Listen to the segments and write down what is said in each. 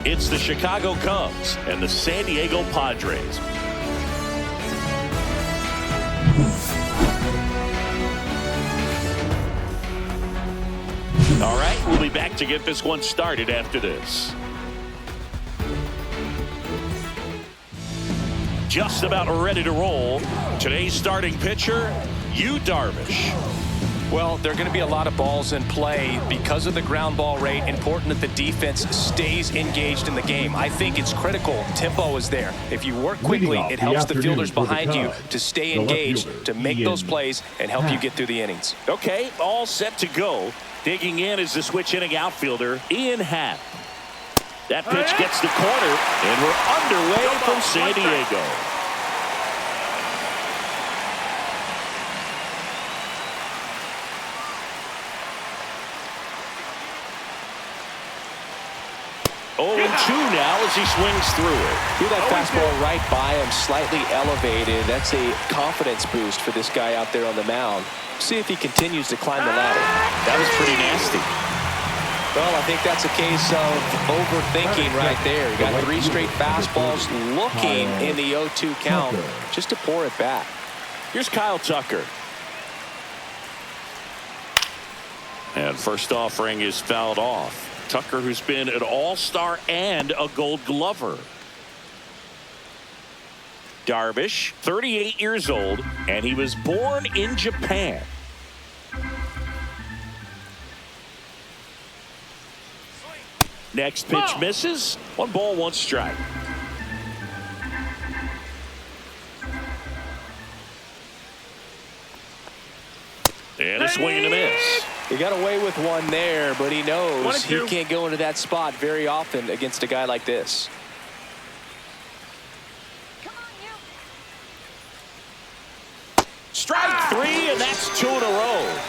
It's the Chicago Cubs and the San Diego Padres. All right, we'll be back to get this one started after this. Just about ready to roll. Today's starting pitcher, Darvish. Well, there are going to be a lot of balls in play because of the ground ball rate. Important that the defense stays engaged in the game. I think it's critical. Tempo is there. If you work quickly, it helps the fielders behind you to stay engaged, to make those plays, and help you get through the innings. Okay, all set to go. Digging in is the switch inning outfielder, Ian Happ. That pitch gets the corner, and we're underway from San Diego. Oh, 2 now as he swings through it. Threw that fastball right by him, slightly elevated. That's a confidence boost for this guy out there on the mound. See if he continues to climb the ladder. That was pretty nasty. Well, I think that's a case of overthinking right there. You got 3 straight fastballs looking in the 0-2 count just to pour it back. Here's Kyle Tucker. And first offering is fouled off. Tucker, who's been an all-star and a Gold Glover. Darvish, 38 years old, and he was born in Japan. Next pitch misses. 1 ball, 1 strike. And a swing and a miss. He got away with one there, but he knows he can't go into that spot very often against a guy like this. Come on, you. Strike 3, and that's 2 in a row.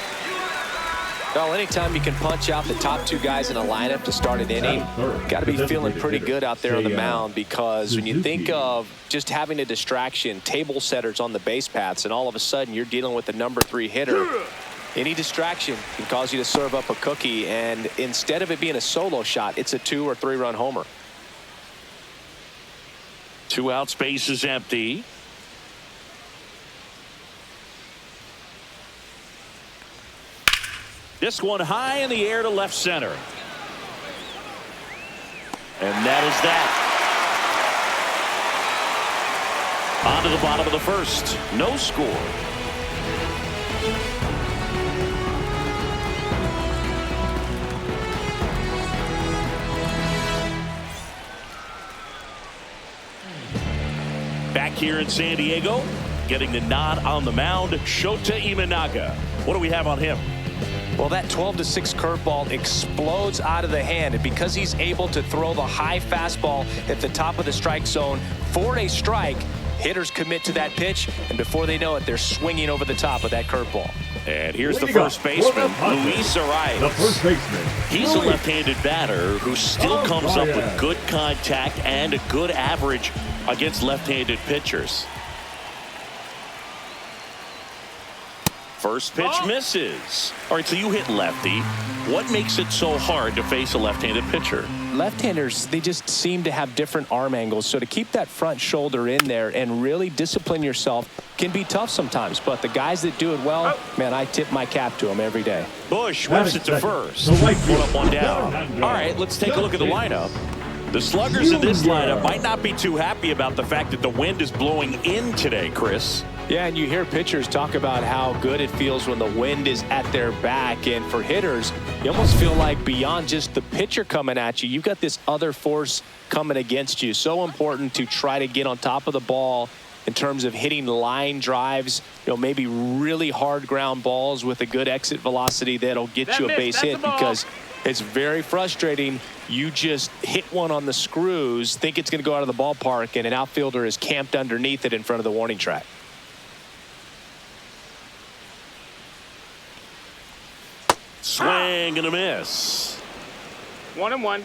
Well, anytime you can punch out the top 2 guys in a lineup to start an inning, got to be feeling pretty good out there on the mound, because when you think of just having a distraction, table setters on the base paths, and all of a sudden you're dealing with the number 3 hitter, any distraction can cause you to serve up a cookie, and instead of it being a solo shot, it's a 2 or 3 run homer. 2 out, space is empty. This one high in the air to left center. And that is that. On to the bottom of the first. No score. Back here in San Diego, getting the nod on the mound, Shota Imanaga. What do we have on him? Well, that 12-6 curveball explodes out of the hand, and because he's able to throw the high fastball at the top of the strike zone for a strike, hitters commit to that pitch, and before they know it, they're swinging over the top of that curveball. And here's the first baseman, Luis Arias. The first baseman. He's a left-handed batter who still comes up with good contact and a good average against left-handed pitchers. First pitch misses. All right, so you hit lefty. What makes it so hard to face a left-handed pitcher? Left-handers, they just seem to have different arm angles. So to keep that front shoulder in there and really discipline yourself can be tough sometimes. But the guys that do it well, man, I tip my cap to them every day. Bush whips it to first. Put up 1 down. All right, let's take a look at the lineup. The sluggers in this lineup might not be too happy about the fact that the wind is blowing in today, Chris. Yeah, and you hear pitchers talk about how good it feels when the wind is at their back. And for hitters, you almost feel like beyond just the pitcher coming at you, you've got this other force coming against you. So important to try to get on top of the ball in terms of hitting line drives, maybe really hard ground balls with a good exit velocity that'll get you a base hit, because it's very frustrating. You just hit one on the screws, think it's going to go out of the ballpark, and an outfielder is camped underneath it in front of the warning track. Swing and a miss. 1-1.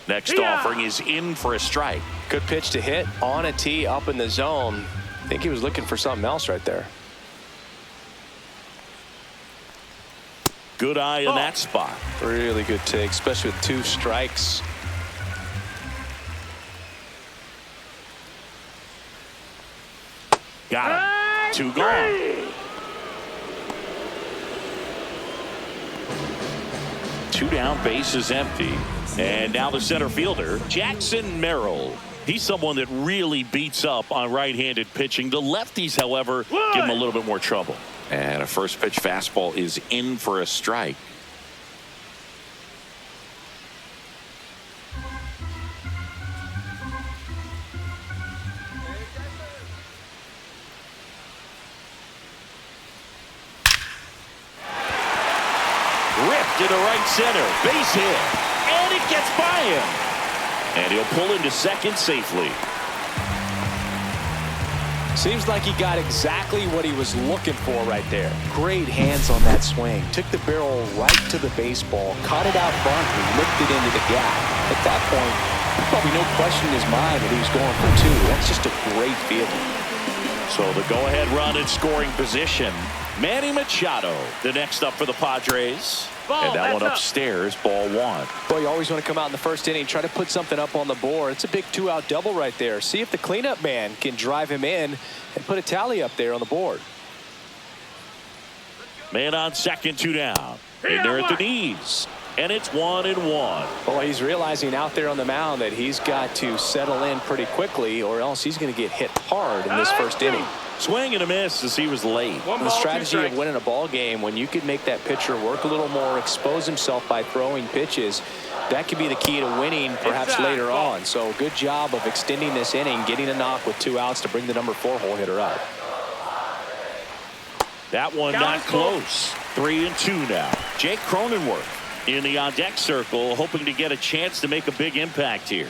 Next offering is in for a strike. Good pitch to hit on a tee up in the zone. I think he was looking for something else right there. Good eye in that spot. Really good take, especially with 2 strikes. Got him. 2 gone. 2 down, base is empty. And now the center fielder, Jackson Merrill. He's someone that really beats up on right-handed pitching. The lefties, however, give him a little bit more trouble. And a first pitch fastball is in for a strike. Ripped into right center. Base hit. And it gets by him. And he'll pull into second safely. Seems like he got exactly what he was looking for right there. Great hands on that swing. Took the barrel right to the baseball, caught it out front, and licked it into the gap. At that point, probably no question in his mind that he was going for 2. That's just a great feeling. So the go-ahead run in scoring position. Manny Machado, the next up for the Padres. And that one upstairs, ball 1. Boy, you always want to come out in the first inning, try to put something up on the board. It's a big 2-out double right there. See if the cleanup man can drive him in and put a tally up there on the board. Man on second, 2 down. In there at the knees. And it's 1-1. Boy, he's realizing out there on the mound that he's got to settle in pretty quickly or else he's going to get hit hard in this first inning. Swing and a miss as he was late. The strategy of winning a ball game, when you can make that pitcher work a little more, expose himself by throwing pitches, that could be the key to winning perhaps later on. So good job of extending this inning, getting a knock with 2 outs to bring the number 4 hole hitter out. That one not close. 3-2 now. Jake Cronenworth in the on-deck circle, hoping to get a chance to make a big impact here.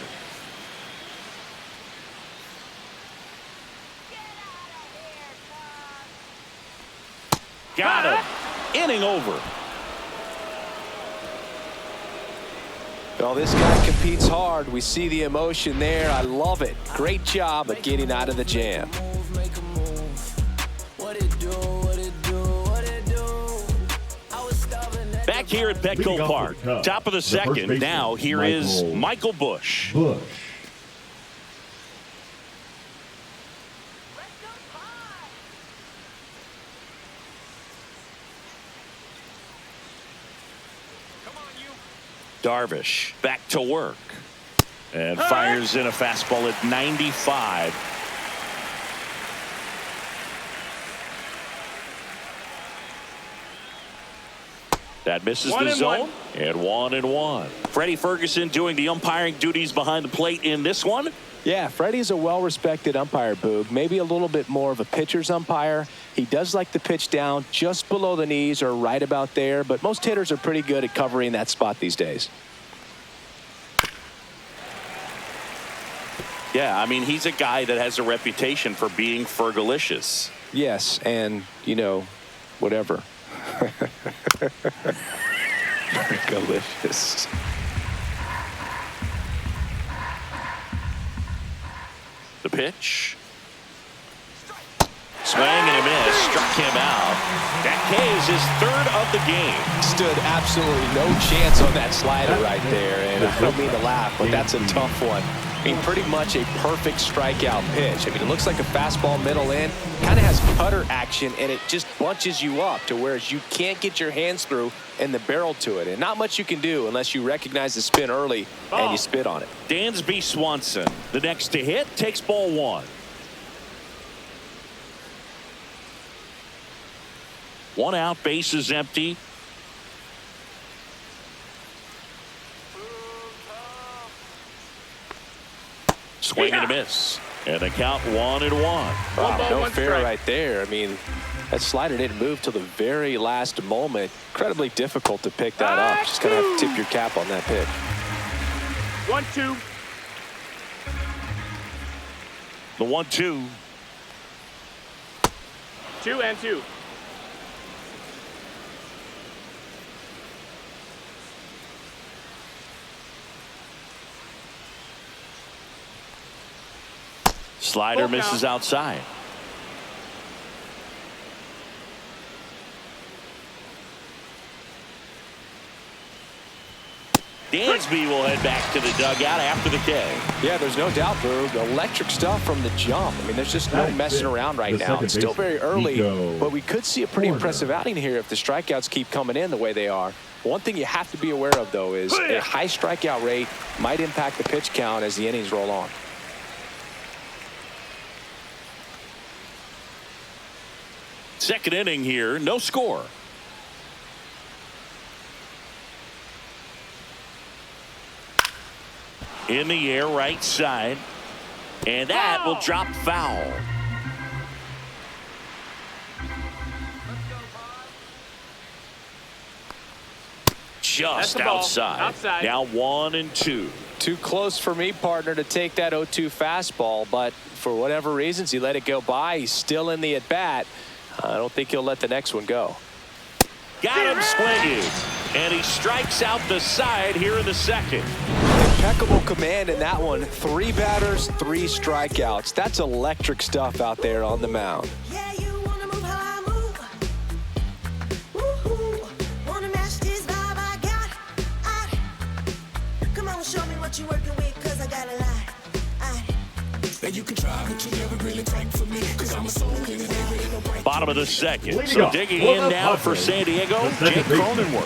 Got him. Inning over. Well, this guy competes hard. We see the emotion there. I love it. Great job of getting out of the jam. Back here at Petco Park, top of the second. Now here is Michael Busch. Darvish back to work and fires in a fastball at 95. That misses the zone. And 1-1. Freddie Ferguson doing the umpiring duties behind the plate in this one. Yeah, Freddie's a well-respected umpire, Boog. Maybe a little bit more of a pitcher's umpire. He does like the pitch down just below the knees or right about there, but most hitters are pretty good at covering that spot these days. Yeah, I mean, he's a guy that has a reputation for being Fergalicious. Yes, and, you know, whatever. Fergalicious. The pitch. Swing and a miss. Struck him out. That K is his 3rd of the game. Stood absolutely no chance on that slider right there. And I don't mean to laugh, but that's a tough one. I mean, pretty much a perfect strikeout pitch. I mean, it looks like a fastball middle in. Kind of has cutter action, and it just bunches you up to whereas you can't get your hands through and the barrel to it. And not much you can do unless you recognize the spin early and you spit on it. Dansby Swanson, the next to hit, takes ball 1. 1 out, base is empty. Swing and a miss. And the count 1-1. Wow, no fair right there. I mean, that slider didn't move till the very last moment. Incredibly difficult to pick that up. Just going to have to tip your cap on that pitch. 1-2. The 1-2. 2-2. Slider misses outside. Dansby will head back to the dugout after the K. Yeah, there's no doubt, Boog. Electric stuff from the jump. I mean, there's just no messing around right now. It's still very early, but we could see a pretty impressive outing here if the strikeouts keep coming in the way they are. One thing you have to be aware of, though, is a high strikeout rate might impact the pitch count as the innings roll on. Second inning here, no score. In the air, right side. And that will drop foul. Just outside. Now 1-2. Too close for me, partner, to take that 0-2 fastball, but for whatever reasons, he let it go by. He's still in the at-bat. I don't think he'll let the next one go. Got him swinging. And he strikes out the side here in the second. Impeccable command in that one. 3 batters, 3 strikeouts. That's electric stuff out there on the mound. Yeah, you wanna move how I move. Woo-hoo. Wanna match this vibe I got. Come on, show me what you're working with, cause I got a lot. That you can try, but you never really fight for me, cause I'm a soul in it. Bottom of the second. So digging in now for San Diego, Jake Cronenworth.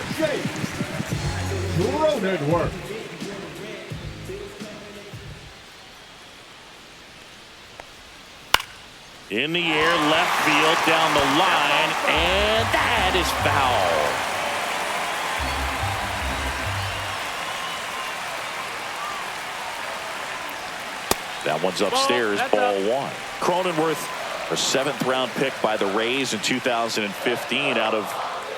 In the air, left field, down the line, and that is foul. That one's upstairs, ball 1. Cronenworth, a 7th-round pick by the Rays in 2015 out of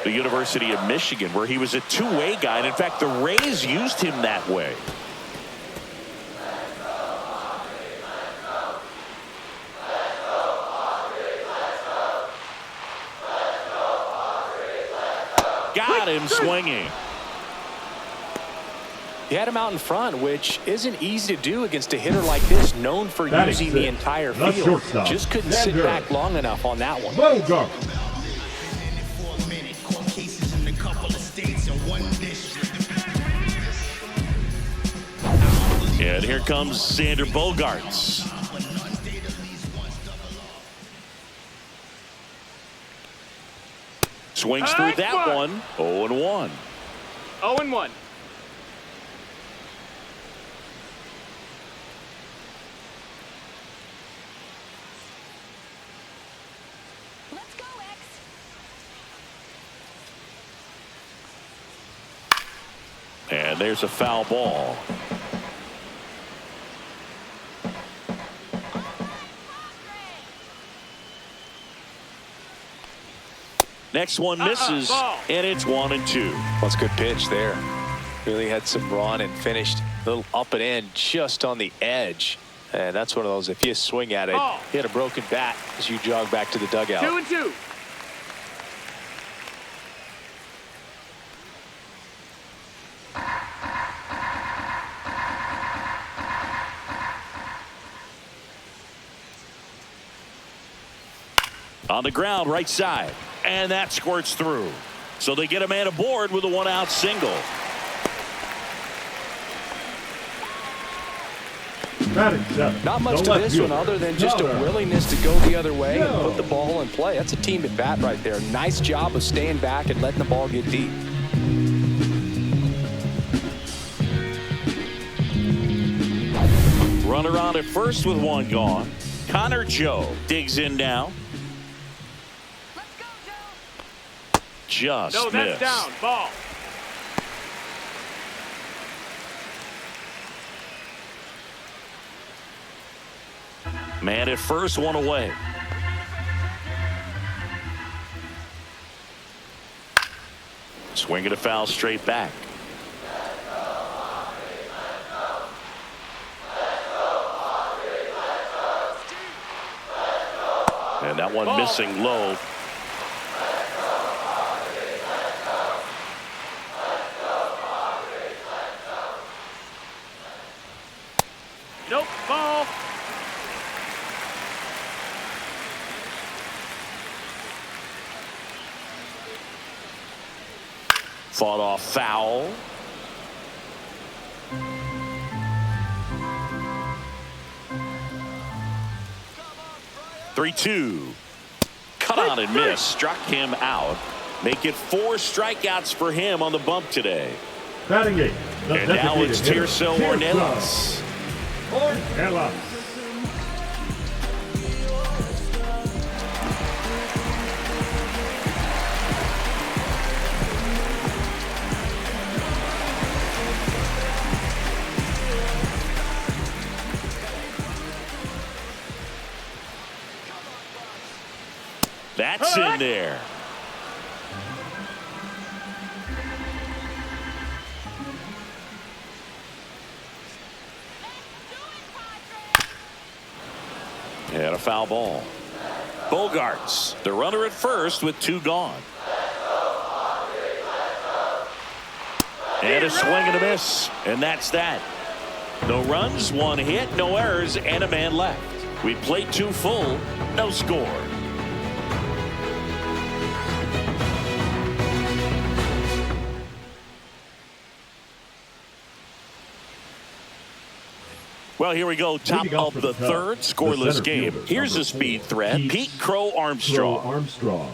the University of Michigan, where he was a two-way guy. And in fact, the Rays used him that way. Got him swinging. He had him out in front, which isn't easy to do against a hitter like this, known for using the entire field. Just couldn't sit back long enough on that one. And here comes Xander Bogaerts. Swings through that one. 0-1. 0-1. Let's go, X. And there's a foul ball. Next one misses, and it's 1-2. That's a good pitch there. Really had some run and finished a little up and in just on the edge. And that's one of those, if you swing at it, hit a broken bat as you jog back to the dugout. 2-2. On the ground, right side. And that squirts through. So they get a man aboard with a 1-out single. Not much to this one other than just a willingness to go the other way and put the ball in play. That's a team at bat right there. Nice job of staying back and letting the ball get deep. Runner on at first with 1 gone. Connor Joe digs in now. Just No, missed. that's down. Ball. Man at first, 1 away. Swing at a foul straight back. And that one missing low. Nope. Ball. Fought off foul. 3-2. Cut on and miss. Struck him out. Make it 4 strikeouts for him on the bump today. Batting eight. And now it's Tirso Ornelas. Ornelas. That's in there. And a foul ball. Bogarts, the runner at first with 2 gone. And a swing and a miss. And that's that. No runs, 1 hit, no errors, and a man left. We played 2 full, no score. Well, here we go. Top of the third, scoreless game. Here's a speed threat. Pete Crow Armstrong.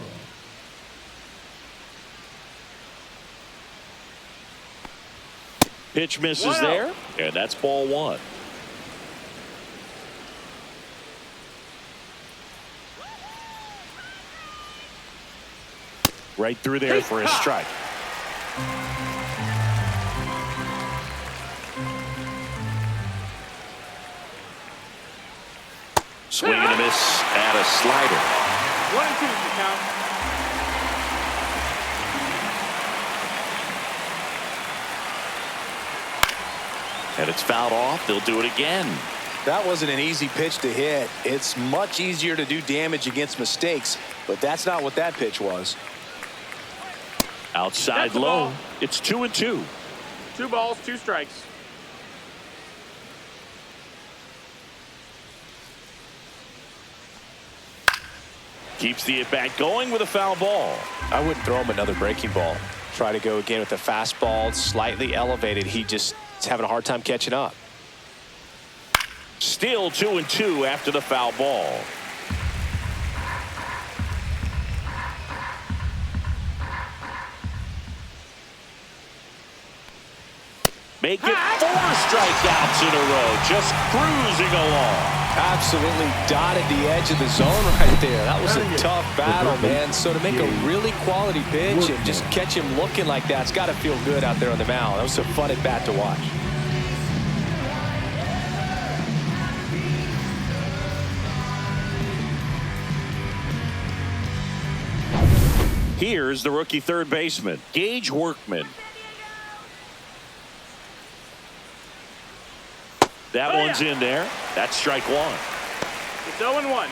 Pitch misses there, and that's ball 1. Right through there for a strike. Swing and a miss at a slider. 1-2 the count. And it's fouled off. They'll do it again. That wasn't an easy pitch to hit. It's much easier to do damage against mistakes, but that's not what that pitch was. Outside low. It's 2-2. 2 balls, 2 strikes. Keeps the at-bat going with a foul ball. I wouldn't throw him another breaking ball. Try to go again with the fastball, slightly elevated. He just is having a hard time catching up. Still 2-2 after the foul ball. Make it 4 strikeouts in a row. Just cruising along. Absolutely dotted the edge of the zone right there. That was a tough battle, man. So to make a really quality pitch and just catch him looking like that, it's got to feel good out there on the mound. That was a fun at bat to watch. Here's the rookie third baseman, Gage Workman. That one's in there. That's strike 1. It's 0-1.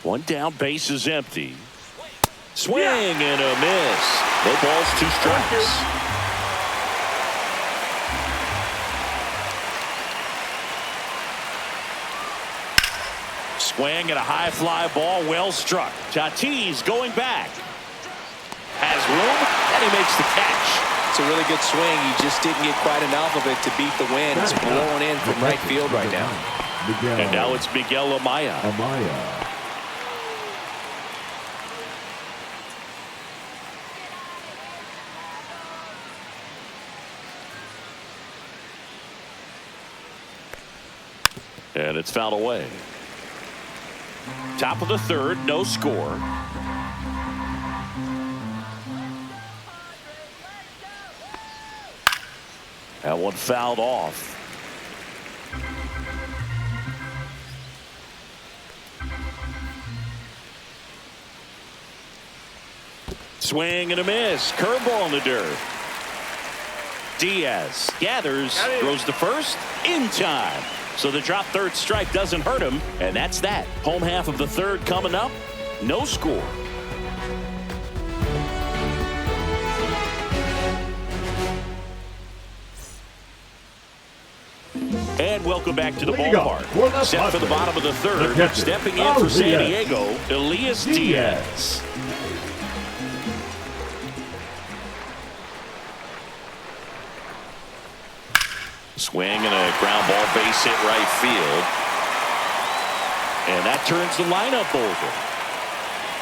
One down, base is empty. Swing and a miss. No balls, 2 strikes. Swing and a high fly ball, well struck. Tatis going back. Has room, and he makes the catch. It's a really good swing. He just didn't get quite enough of it to beat the wind. It's blowing in from right field right now. And now it's Miguel Amaya. And it's fouled away. Top of the third, no score. That one fouled off. Swing and a miss. Curveball in the dirt. Diaz gathers, throws the first in time. So the drop third strike doesn't hurt him, and that's that. Home half of the third coming up. No score. And welcome back to the ballpark. Set for the bottom of the third. Stepping in for San Diego, Elias Diaz. Swing and a ground ball, base hit right field. And that turns the lineup over.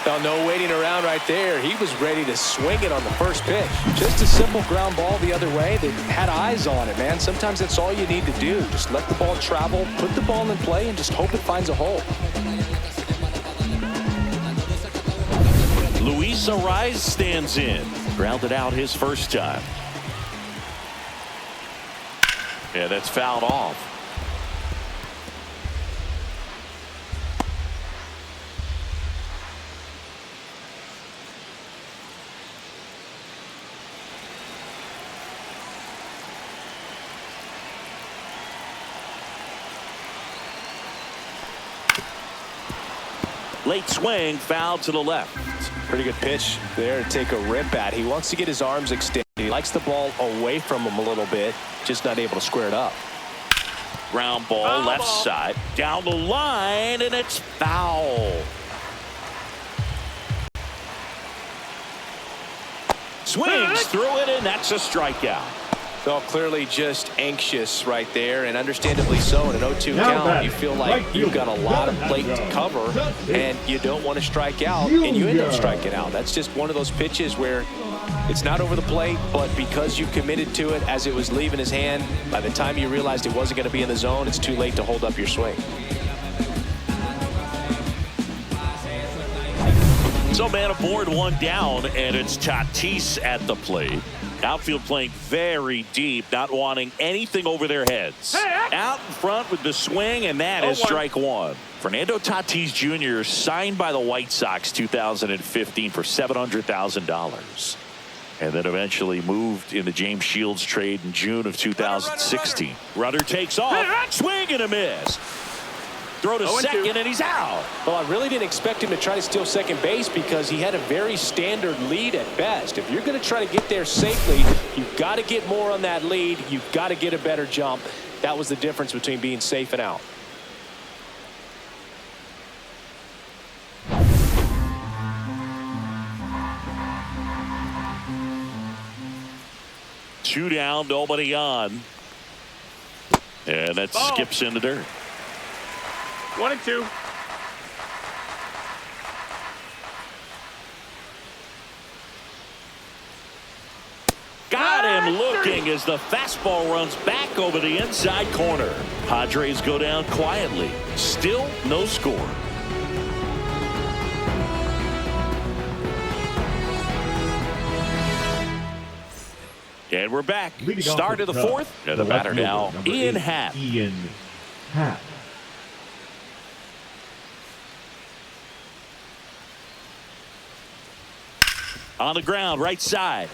Now, no waiting around right there. He was ready to swing it on the first pitch. Just a simple ground ball the other way that had eyes on it, man. Sometimes that's all you need to do. Just let the ball travel, put the ball in play, and just hope it finds a hole. Luis Arraez stands in. Grounded out his first time. Yeah, that's fouled off. Late swing, foul to the left. Pretty good pitch there to take a rip at. He wants to get his arms extended. He likes the ball away from him a little bit, just not able to square it up. Ground ball, left side, down the line, and it's foul. Swings through it, and that's a strikeout. So clearly just anxious right there, and understandably so. In an 0-2 count, you feel like you've got a lot of plate to cover, and you don't want to strike out, and you end up striking out. That's just one of those pitches where it's not over the plate, but because you committed to it as it was leaving his hand, by the time you realized it wasn't going to be in the zone, it's too late to hold up your swing. So man aboard, one down, and it's Tatis at the plate. Outfield playing very deep, not wanting anything over their heads. Out in front with the swing, and that is strike one. Fernando Tatis Jr. signed by the White Sox 2015 for $700,000. And then eventually moved in the James Shields trade in June of 2016. Runner takes off, swing and a miss. Throw to second, and he's out. Well, I really didn't expect him to try to steal second base because he had a very standard lead at best. If you're going to try to get there safely, you've got to get more on that lead. You've got to get a better jump. That was the difference between being safe and out. Two down, nobody on. And that skips in the dirt. 1-2. Got him looking as the fastball runs back over the inside corner. Padres go down quietly. Still no score. And we're back. Start of the fourth. And the batter now, Ian Happ. Ian Happ. On the ground, right side.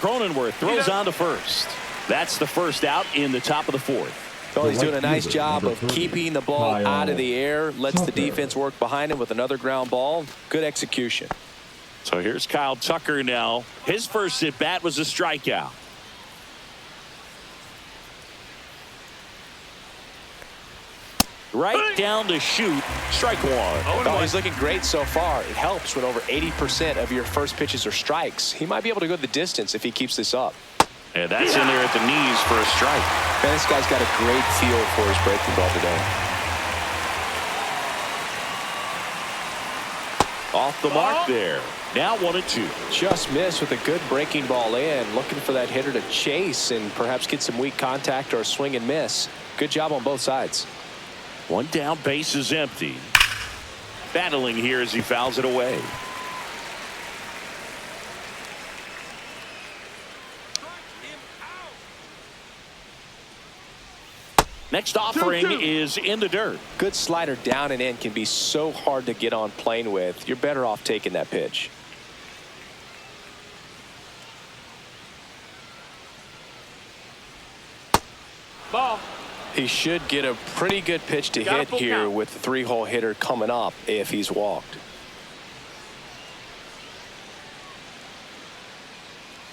Cronenworth throws on to first. That's the first out in the top of the fourth. So he's doing a nice job of keeping the ball out of the air. Lets the defense work behind him with another ground ball. Good execution. So here's Kyle Tucker now. His first at bat was a strikeout. Right down to shoot. Strike one. Oh, he's looking great so far. It helps when over 80% of your first pitches are strikes. He might be able to go the distance if he keeps this up. And that's in there at the knees for a strike. Man, this guy's got a great feel for his breaking ball today. Off the mark there. Now 1-2. Just missed with a good breaking ball in. Looking for that hitter to chase and perhaps get some weak contact or a swing and miss. Good job on both sides. One down, base is empty. Battling here as he fouls it away. Next offering is in the dirt. Good slider down and in can be so hard to get on plane with. You're better off taking that pitch. Ball. He should get a pretty good pitch to hit here with the three-hole hitter coming up if he's walked.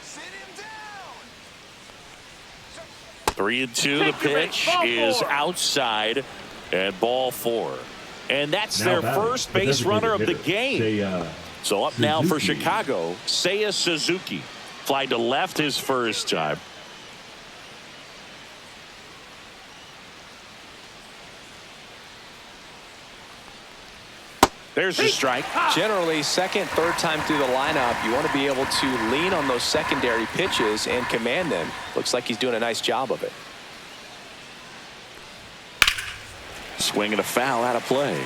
Sit him down. 3-2. The pitch is outside and ball four. And that's their first base runner of the game. So up now for Chicago, Seiya Suzuki. Fly to left his first time. There's a strike. Generally, second, third time through the lineup, you want to be able to lean on those secondary pitches and command them. Looks like he's doing a nice job of it. Swing and a foul out of play.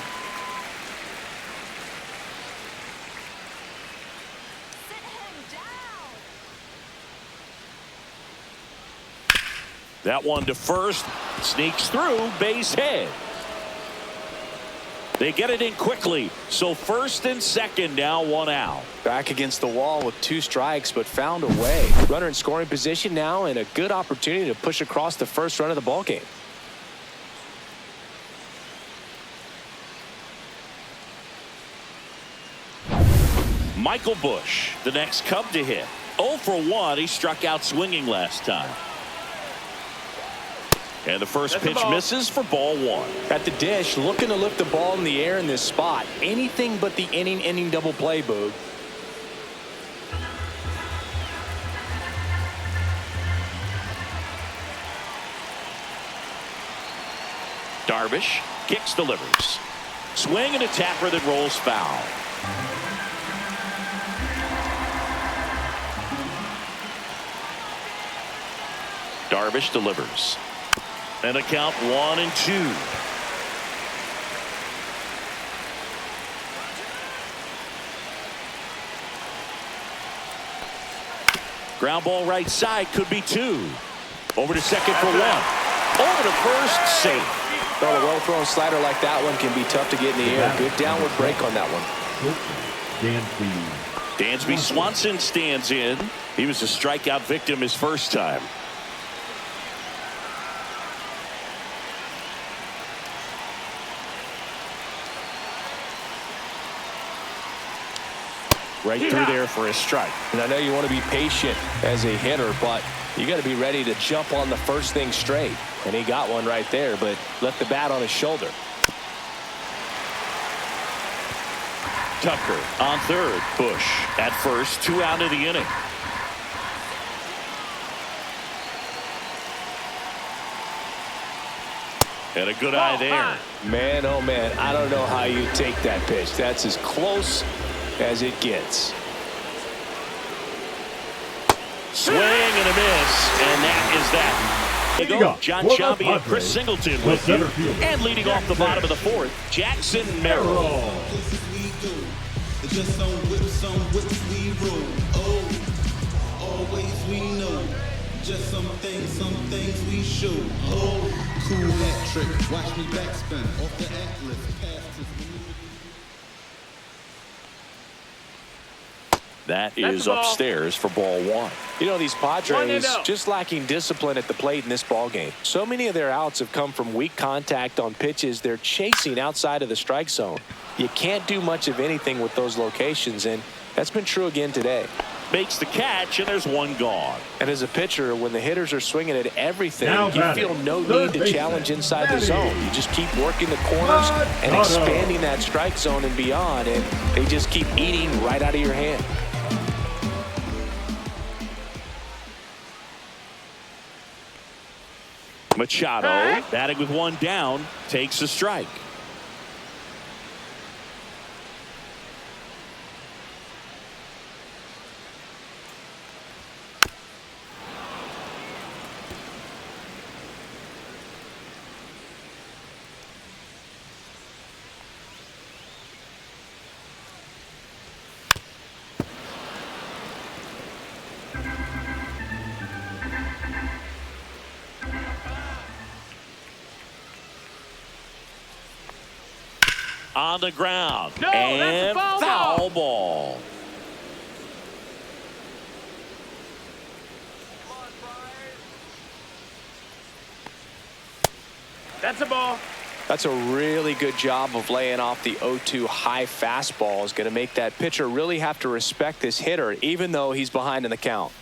That one to first, sneaks through, base hit. They get it in quickly, so first and second, now one out. Back against the wall with 2 strikes, but found a way. Runner in scoring position now, and a good opportunity to push across the first run of the ball game. Michael Busch, the next Cub to hit. 0 for 1. He struck out swinging last time. And the first pitch misses for ball 1. At the dish, looking to lift the ball in the air in this spot. Anything but the inning double play, Boog. Darvish kicks, delivers. Swing and a tapper that rolls foul. Darvish delivers. And a count 1-2. Ground ball right side, could be 2. Over to second for 1. Over to first, safe. Well, a well-thrown slider like that one can be tough to get in the air. Good downward break on that one. Dansby Swanson stands in. He was a strikeout victim his first time. Right through there for a strike. And I know you want to be patient as a hitter, but you got to be ready to jump on the first thing straight. And he got one right there, but left the bat on his shoulder. Tucker on third. Busch at first. 2 out of the inning. And a good eye there. Man, oh man, I don't know how you take that pitch. That's as close as it gets. Swing and a miss, and that is that. There you go. John Shelby and Chris Singleton with you. And leading off the bottom of the 4th, Jackson Merrill. Just some whips we roll. Oh, always we know. Just some things we show. Oh, cool hat trick. Watch me backspin off the atlas. That is upstairs for ball 1. You know, these Padres just lacking discipline at the plate in this ball game. So many of their outs have come from weak contact on pitches they're chasing outside of the strike zone. You can't do much of anything with those locations, and that's been true again today. Makes the catch, and there's one gone. And as a pitcher, when the hitters are swinging at everything, you feel no need to challenge inside the zone. You just keep working the corners and expanding that strike zone and beyond, and they just keep eating right out of your hand. Machado, batting with 1 down, takes a strike. On the ground. No, and that's a foul ball. That's a ball. That's a really good job of laying off the 0-2 high fastball. Is going to make that pitcher really have to respect this hitter, even though he's behind in the count.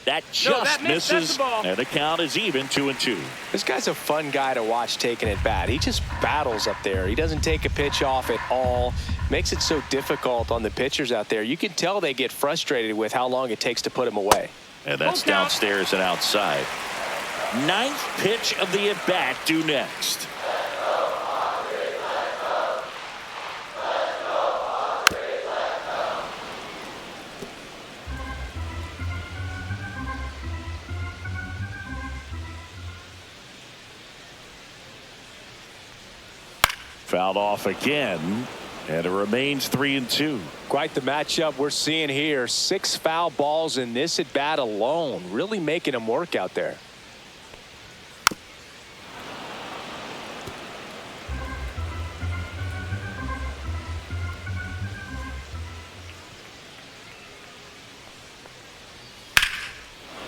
That just missed. That's misses, the ball. and the count is even 2-2. This guy's a fun guy to watch taking at bat. He just battles up there. He doesn't take a pitch off at all. Makes it so difficult on the pitchers out there. You can tell they get frustrated with how long it takes to put him away. And that's downstairs and outside. Ninth pitch of the at-bat due next. Fouled off again, and it remains 3-2. Quite the matchup we're seeing here. 6 foul balls in this at bat alone, really making him work out there.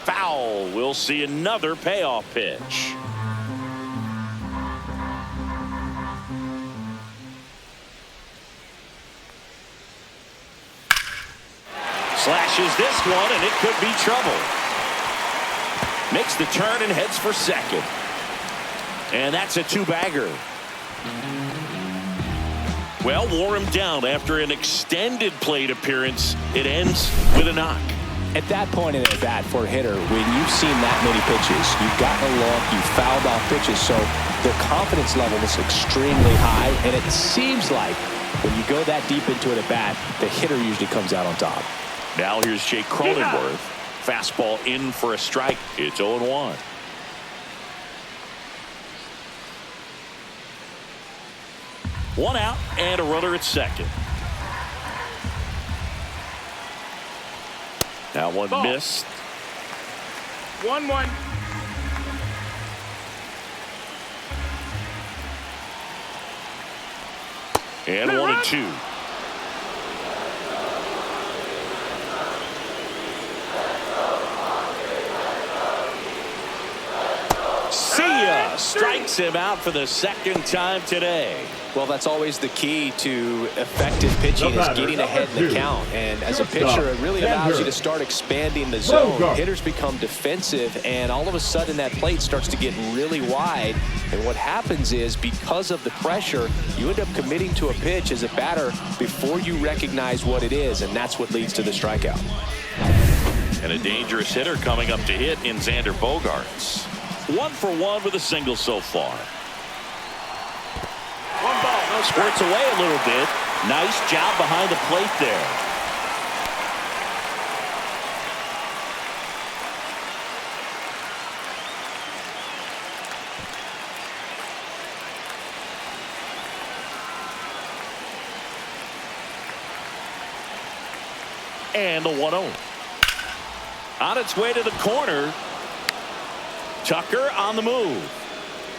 Foul. We'll see another payoff pitch. Slashes this one, and it could be trouble. Makes the turn and heads for second. And that's a 2-bagger. Well, wore him down after an extended plate appearance. It ends with a knock. At that point in the bat for a hitter, when you've seen that many pitches, you've gotten a look, you've fouled off pitches, so their confidence level is extremely high, and it seems like when you go that deep into an at bat, the hitter usually comes out on top. Now here's Jake Cronenworth. Fastball in for a strike. It's 0-1. One out and a runner at second. That one missed. 1-1. And 1-2. See ya! Strikes him out for the second time today. Well, that's always the key to effective pitching, is getting ahead in the count. And as a pitcher, it really allows you to start expanding the zone. Hitters become defensive, and all of a sudden that plate starts to get really wide. And what happens is, because of the pressure, you end up committing to a pitch as a batter before you recognize what it is, and that's what leads to the strikeout. And a dangerous hitter coming up to hit in Xander Bogaerts. 1 for 1 with a single so far. One ball. No strike. Squirts away a little bit. Nice job behind the plate there. And the 1-0. On its way to the corner. Tucker on the move.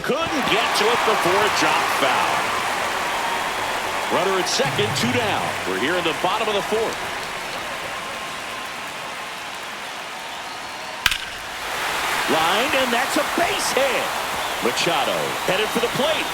Couldn't get to it before it dropped foul. Runner at second, 2 down. We're here in the bottom of the 4th. Line, and that's a base hit. Machado headed for the plate.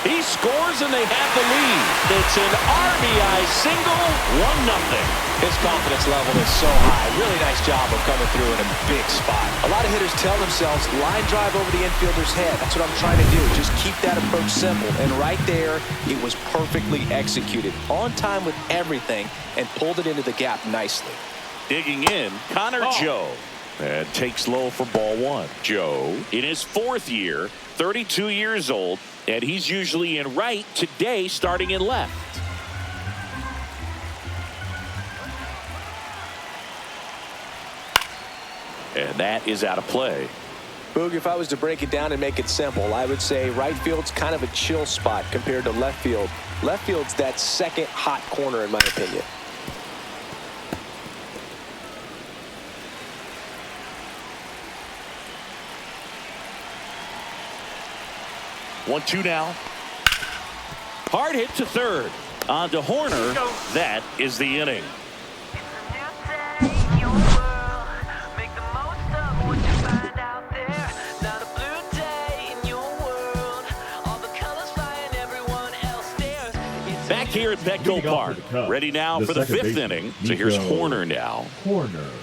He scores, and they have the lead. It's an RBI single, 1-0. His confidence level is so high. Really nice job of coming through in a big spot. A lot of hitters tell themselves, line drive over the infielder's head. That's what I'm trying to do. Just keep that approach simple. And right there, it was perfectly executed. On time with everything, and pulled it into the gap nicely. Digging in, Connor Joe. And takes low for ball 1. Joe, in his 4th year, 32 years old, and he's usually in right, today starting in left. And that is out of play. Boog, if I was to break it down and make it simple, I would say right field's kind of a chill spot compared to left field. Left field's that second hot corner, in my opinion. One, 2 now. Hard hit to third. On to Horner. That is the inning. Back here at Petco Park, ready now for the fifth inning. So here's Horner now.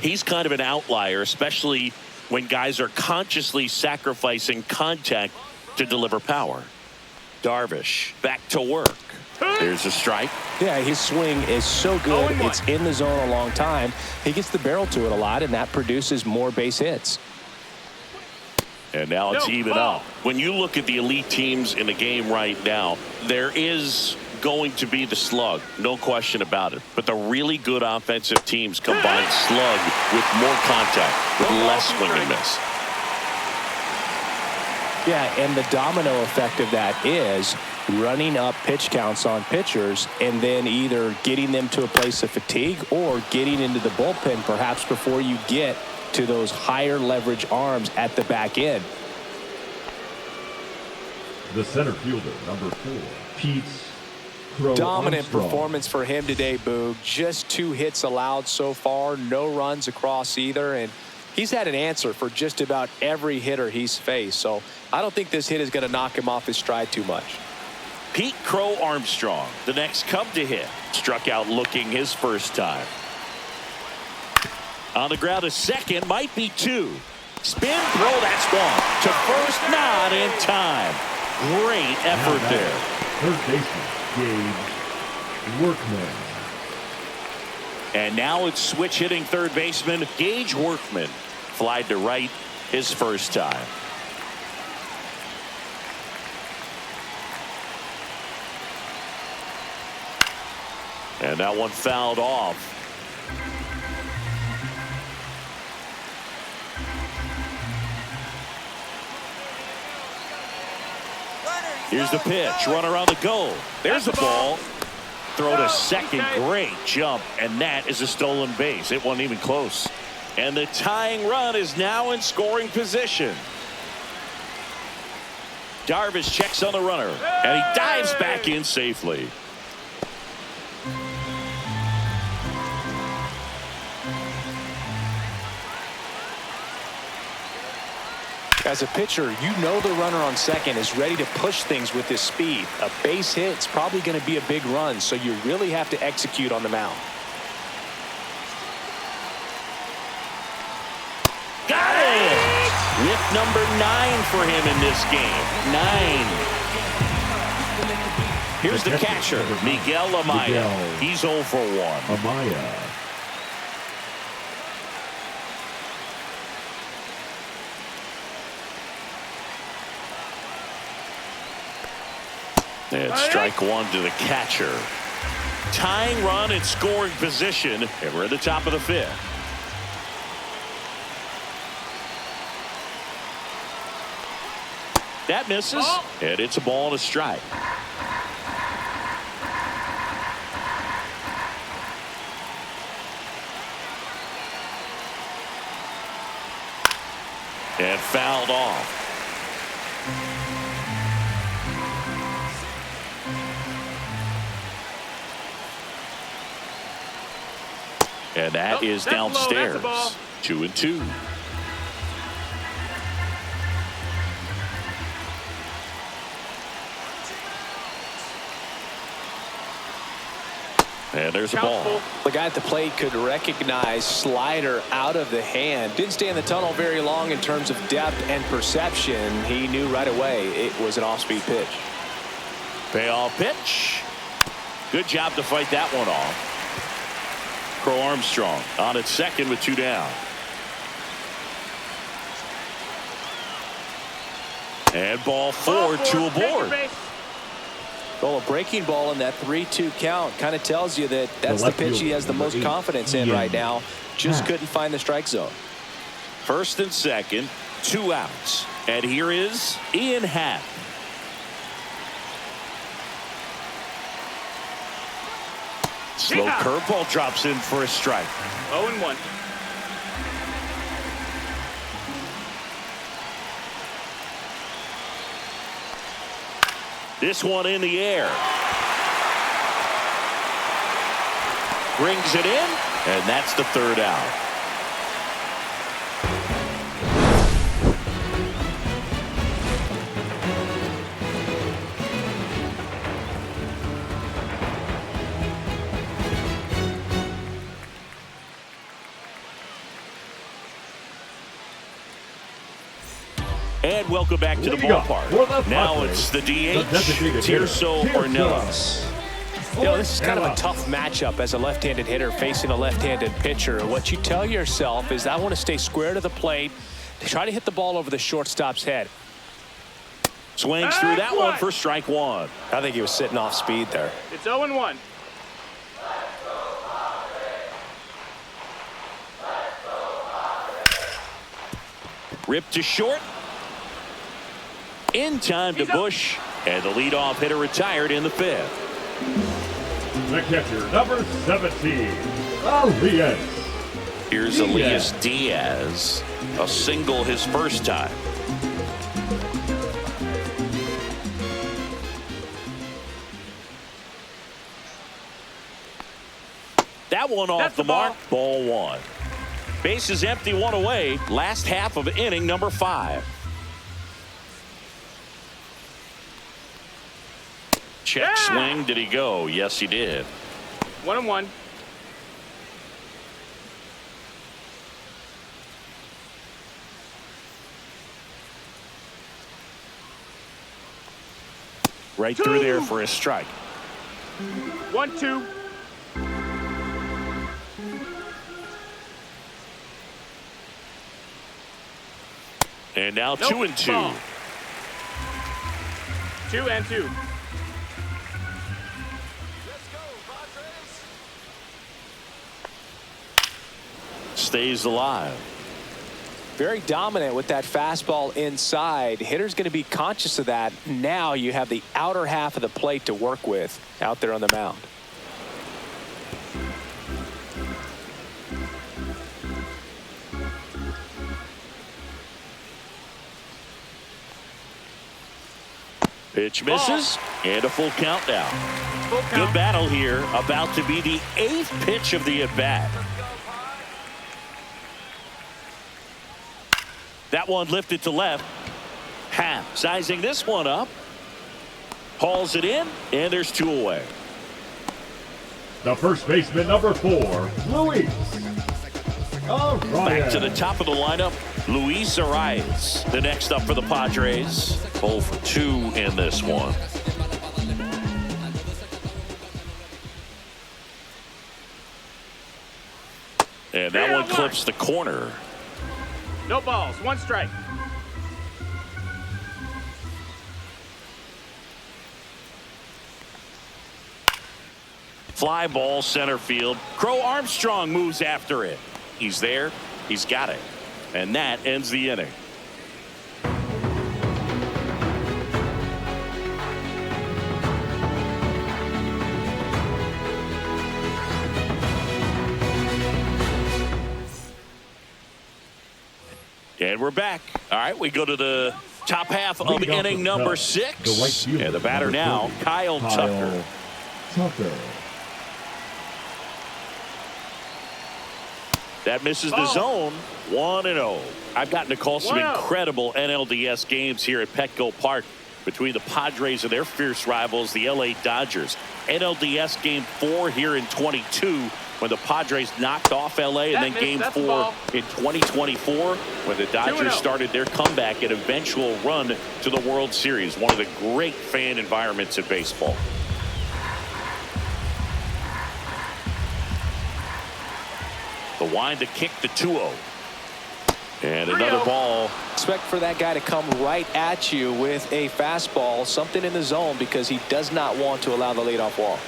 He's kind of an outlier, especially when guys are consciously sacrificing contact to deliver power. Darvish back to work. There's a strike. Yeah, his swing is so good. It's in the zone a long time. He gets the barrel to it a lot, and that produces more base hits. And now it's even up. When you look at the elite teams in the game right now, there is going to be the slug, no question about it. But the really good offensive teams combine slug with more contact, with less swing and miss. Yeah, and the domino effect of that is running up pitch counts on pitchers and then either getting them to a place of fatigue or getting into the bullpen perhaps before you get to those higher leverage arms at the back end. The center fielder, number 4, Pete Dominant Armstrong. performance for him today, Boog. Just 2 hits allowed so far, no runs across either, and he's had an answer for just about every hitter he's faced. So I don't think this hit is going to knock him off his stride too much. Pete Crow Armstrong, the next Cub to hit, struck out looking his first time. On the ground, a second, might be 2. Spin, throw, that's 1. To first, not in time. Great effort there. Third baseman, Gage Workman. And now it's switch hitting third baseman Gage Workman. Flied to right his first time. And that one fouled off. Here's the pitch. Run around the goal. There's the ball. Throw to second. Great jump. And that is a stolen base. It wasn't even close. And the tying run is now in scoring position. Darvish checks on the runner. And he dives back in safely. As a pitcher, you know the runner on second is ready to push things with his speed. A base hit's probably going to be a big run, so you really have to execute on the mound. Got it! Whip number 9 for him in this game. 9. Here's the catcher, Miguel Amaya. He's 0 for 1. Amaya. And strike 1 to the catcher. Tying run in scoring position, and we're at the top of the 5th. That misses, and it's a ball and a strike. And fouled off. And that is downstairs. 2-2. And there's a ball. The guy at the plate could recognize slider out of the hand. Didn't stay in the tunnel very long in terms of depth and perception. He knew right away it was an off-speed pitch. Payoff pitch. Good job to fight that one off. Crow Armstrong on at second with 2 down. And ball 4, 2 aboard. Well, a breaking ball in that 3-2 count kind of tells you that that's the pitch he has the most confidence in right now. Just couldn't find the strike zone. First and second, 2 outs. And here is Ian Happ. Slow curveball drops in for a strike. 0-1. This one in the air. Brings it in, and that's the 3rd out. And welcome back to the Leading up ballpark. for the Now Padres, it's the the DH, designated hitter, Tirso Ornelas. You know, this is kind of a tough matchup as a left-handed hitter facing a left-handed pitcher. What you tell yourself is I want to stay square to the plate, try to hit the ball over the shortstop's head. Swings through that one for strike one. I think he was sitting off speed there. It's 0-1. Ripped to short. In time to Bush. And the leadoff hitter retired in the fifth. The catcher, number 17, Elias. Here's Elias Diaz. A single his first time. That one off That's the the ball. mark. Ball one. Base is empty, one away. Last half of inning number 5. Check swing. Did he go? Yes, he did. 1-1. Right through there for a strike. 1-2. And now Nope. 2-2. Ball. 2-2. Let's go, Padres. Stays alive. Very dominant with that fastball inside. Hitter's going to be conscious of that. Now you have the outer half of the plate to work with out there on the mound. Pitch misses. And a full count now. Full Good count. battle here. About to be the 8th pitch of the at-bat. That one lifted to left. Half sizing this one up. Hauls it in. And there's 2 away. The first baseman, number 4, Luis. Back to the top of the lineup, Luis Arias. The next up for the Padres. 0 for 2 in this one. And that one clips the corner. No balls. 1 strike. Fly ball center field. Crow Armstrong moves after it. He's there. He's got it. And that ends the inning. And we're back. All right, we go to the top half of Leading off inning the number top, 6. the right fielder, And the batter number now, 30, Kyle Tucker. Tucker. That misses the zone. 1-0. I've gotten to call some 1-0. incredible NLDS games here at Petco Park between the Padres and their fierce rivals, the LA Dodgers. NLDS Game 4 here in 22 when the Padres knocked off LA, and then Game 4 in 2024 when the Dodgers started their comeback and eventual run to the World Series. One of the great fan environments in baseball. The wind to kick the 2-0. And another ball. Expect for that guy to come right at you with a fastball, something in the zone, because he does not want to allow the leadoff walk.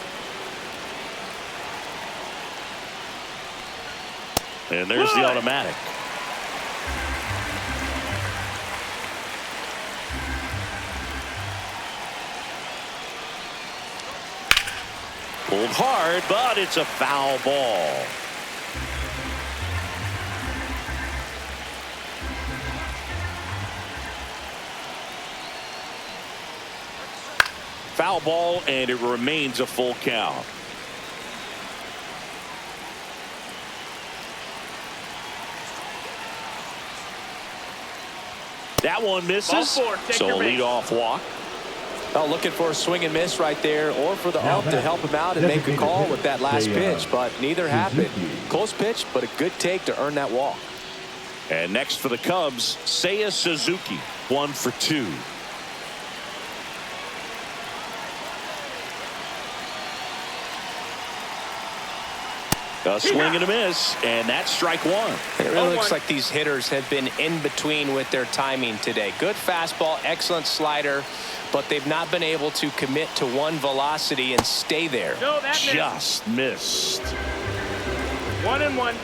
And there's the automatic. Pulled hard, but it's a foul ball. Foul ball, and it remains a full count. That one misses. So a leadoff walk. Well, looking for a swing and miss right there, or for the ump to help him out and make a call with that last pitch, but neither happened. Close pitch, but a good take to earn that walk. And next for the Cubs, Seiya Suzuki. 1 for 2. A swing and a miss, and that's strike one. It really looks like these hitters have been in between with their timing today. Good fastball, excellent slider, but they've not been able to commit to one velocity and stay there. No, that just missed. 1-1.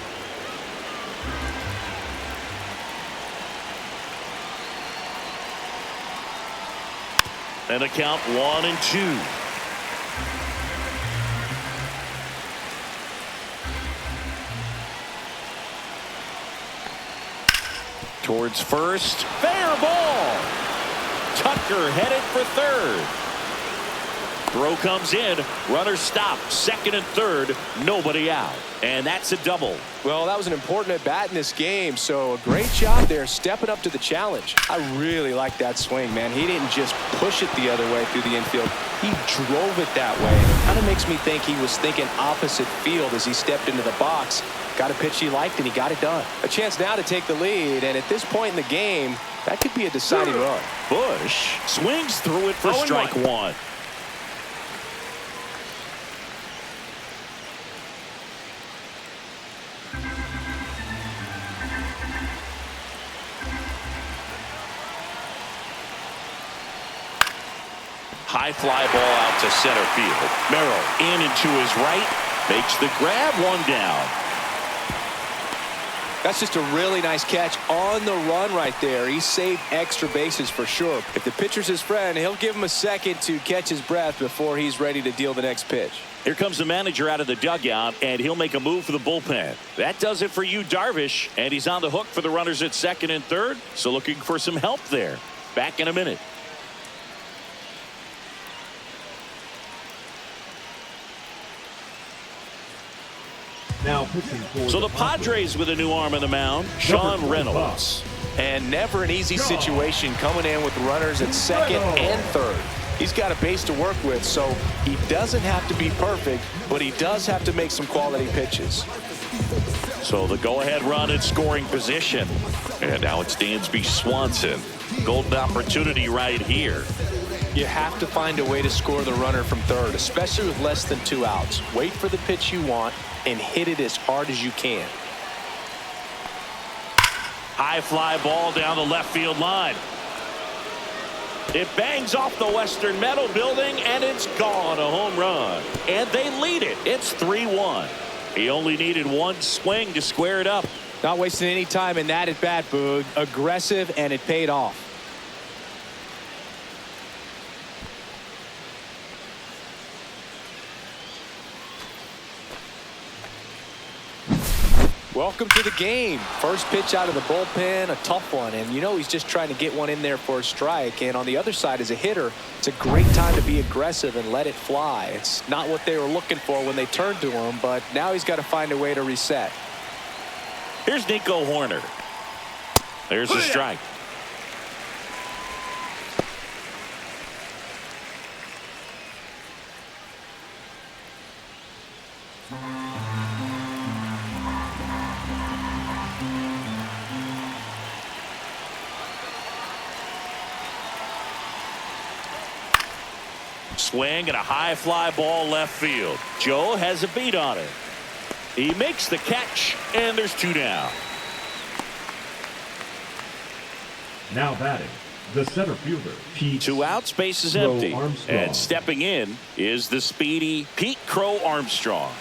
And a count 1-2. Towards first, fair ball. Tucker headed for third. Throw comes in, runner stopped, second and third, nobody out, and that's a double. Well, that was an important at bat in this game, so a great job there stepping up to the challenge. I really like that swing, man. He didn't just push it the other way through the infield. He drove it that way. It kind of makes me think he was thinking opposite field as he stepped into the box. Got a pitch he liked, and he got it done. A chance now to take the lead, and at this point in the game, that could be a deciding run. Bush swings through it for strike one. High fly ball out to center field. Merrill in and to his right. Makes the grab, one down. That's just a really nice catch on the run right there. He saved extra bases for sure. If the pitcher's his friend, he'll give him a second to catch his breath before he's ready to deal the next pitch. Here comes the manager out of the dugout, and he'll make a move for the bullpen. That does it for you, Darvish, and he's on the hook for the runners at second and third, so looking for some help there. Back in a minute. Now pitching for So the Padres with a new arm on the mound, Sean Reynolds. And never an easy situation coming in with runners at second and third. He's got a base to work with, so he doesn't have to be perfect, but he does have to make some quality pitches. So the go-ahead run in scoring position. And now it's Dansby Swanson. Golden opportunity right here. You have to find a way to score the runner from third, especially with less than 2 outs. Wait for the pitch you want and hit it as hard as you can. High fly ball down the left field line. It bangs off the Western Metal Building, and it's gone, a home run. And they lead it. It's 3-1. He only needed one swing to square it up. Not wasting any time in that at bat, Boog. Aggressive, and it paid off. Welcome to the game. First pitch out of the bullpen, a tough one, and you know he's just trying to get one in there for a strike. And on the other side, as a hitter, it's a great time to be aggressive and let it fly. It's not what they were looking for when they turned to him, but now he's got to find a way to reset. Here's Nico Horner. There's a strike. Swing and a high fly ball left field. Joe has a beat on it. He makes the catch, and there's 2 down. now batting, the center fielder, Pete. 2 outs, base is empty. Armstrong. And stepping in is the speedy Pete Crow Armstrong.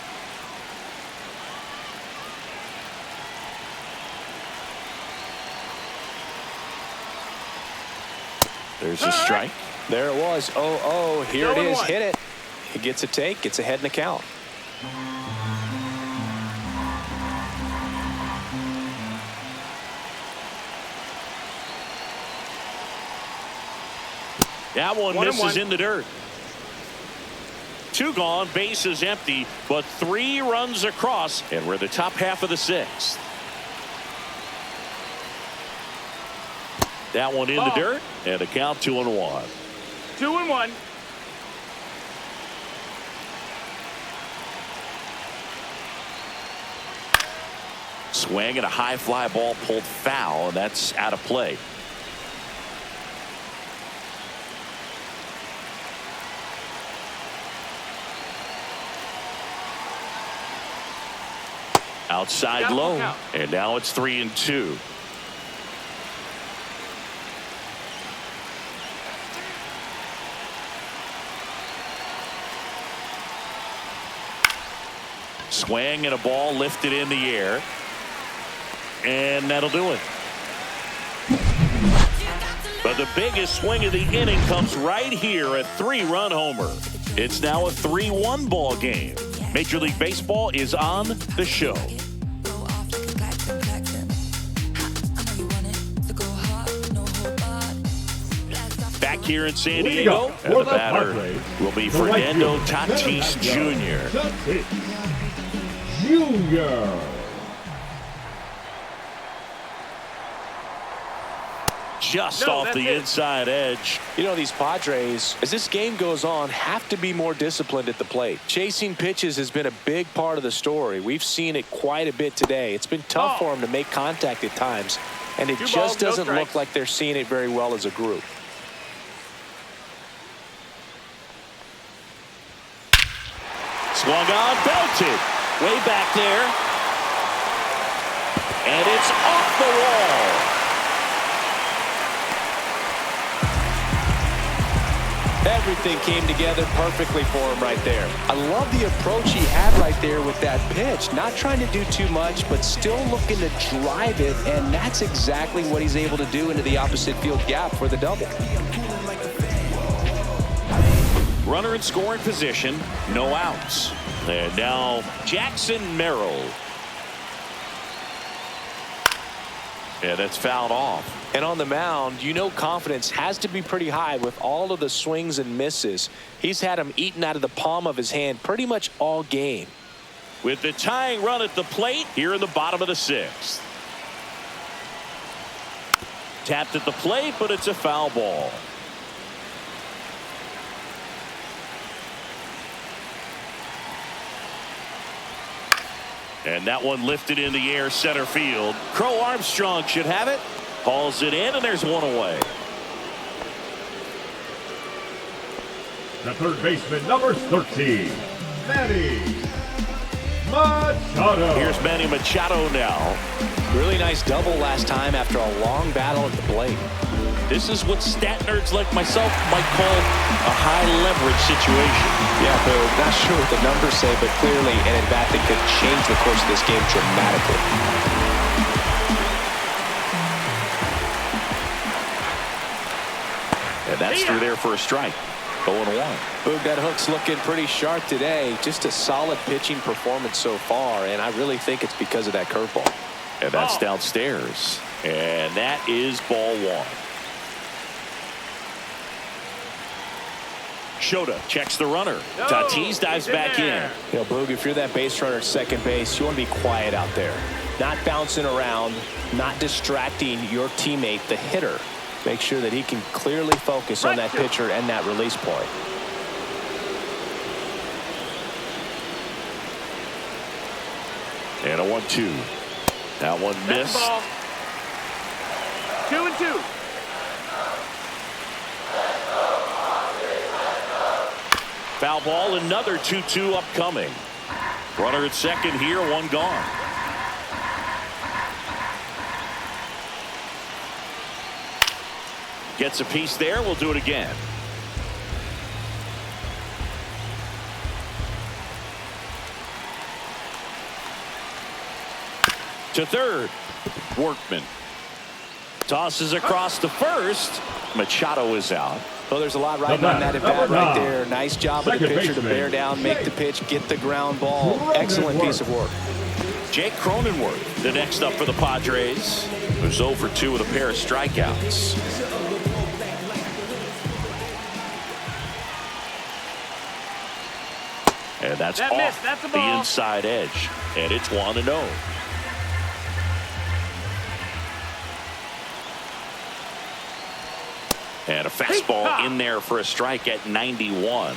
There's a strike. There it was. 0-0. Here it is. 0-1. Hit it. He gets a take. Gets ahead in the count. That one 1-1. misses in the dirt. 2 gone, base is empty, but 3 runs across, and we're the top half of the 6th. That one in the dirt, and a count 2-1. 2-1. Swing and a high fly ball pulled foul, and that's out of play. Outside low. And now it's 3-2. Swing and a ball lifted in the air. And that'll do it. But the biggest swing of the inning comes right here, a 3-run homer. It's now a 3-1 ball game. Major League Baseball is on the show. Back here in San Diego, and the batter will be Fernando Tatis Jr. Just off the inside edge. You know, these Padres, as this game goes on, have to be more disciplined at the plate. Chasing pitches has been a big part of the story. We've seen it quite a bit today. It's been tough for them to make contact at times, and it just doesn't look like they're seeing it very well as a group. Swung on, belted. Way back there. And it's off the wall. Everything came together perfectly for him right there. I love the approach he had right there with that pitch. Not trying to do too much, but still looking to drive it, and that's exactly what he's able to do into the opposite field gap for the double. Runner in scoring position, no outs. And now Jackson Merrill. And it's fouled off. And on the mound, you know, confidence has to be pretty high with all of the swings and misses. He's had them eaten out of the palm of his hand pretty much all game. With the tying run at the plate here in the bottom of the 6th. Tapped at the plate, but it's a foul ball. And that one lifted in the air, center field. Crow Armstrong should have it. Hauls it in, and there's one away. The third baseman, number 13, Manny Machado. Here's Manny Machado now. Really nice double last time after a long battle at the plate. This is what stat nerds like myself might call a high leverage situation. Yeah, Boo, not sure what the numbers say, but clearly an at-bat that could change the course of this game dramatically. And that's through there for a strike. 0-1. Boog, that hook's looking pretty sharp today. Just a solid pitching performance so far, and I really think it's because of that curveball. And that's downstairs. And that is ball 1. Shota checks the runner. Tatis dives back in. You know, Boog, if you're that base runner at second base, you want to be quiet out there. Not bouncing around, not distracting your teammate, the hitter. Make sure that he can clearly focus on that pitcher and that release point. And a 1-2. That one missed. 2-2. Foul ball, another 2-2 upcoming. Runner at second here, one gone. Gets a piece there. We'll do it again. To third. Workman. Tosses across to first. Machado is out. Well, there's a lot riding on that at-bat right there. Nice job of the pitcher to bear down, make the pitch, get the ground ball. Excellent piece of work. Jake Cronenworth, the next up for the Padres, who's 0 for 2 with a pair of strikeouts. And that's off the inside edge. And it's 1-0. And a fastball in there for a strike at 91.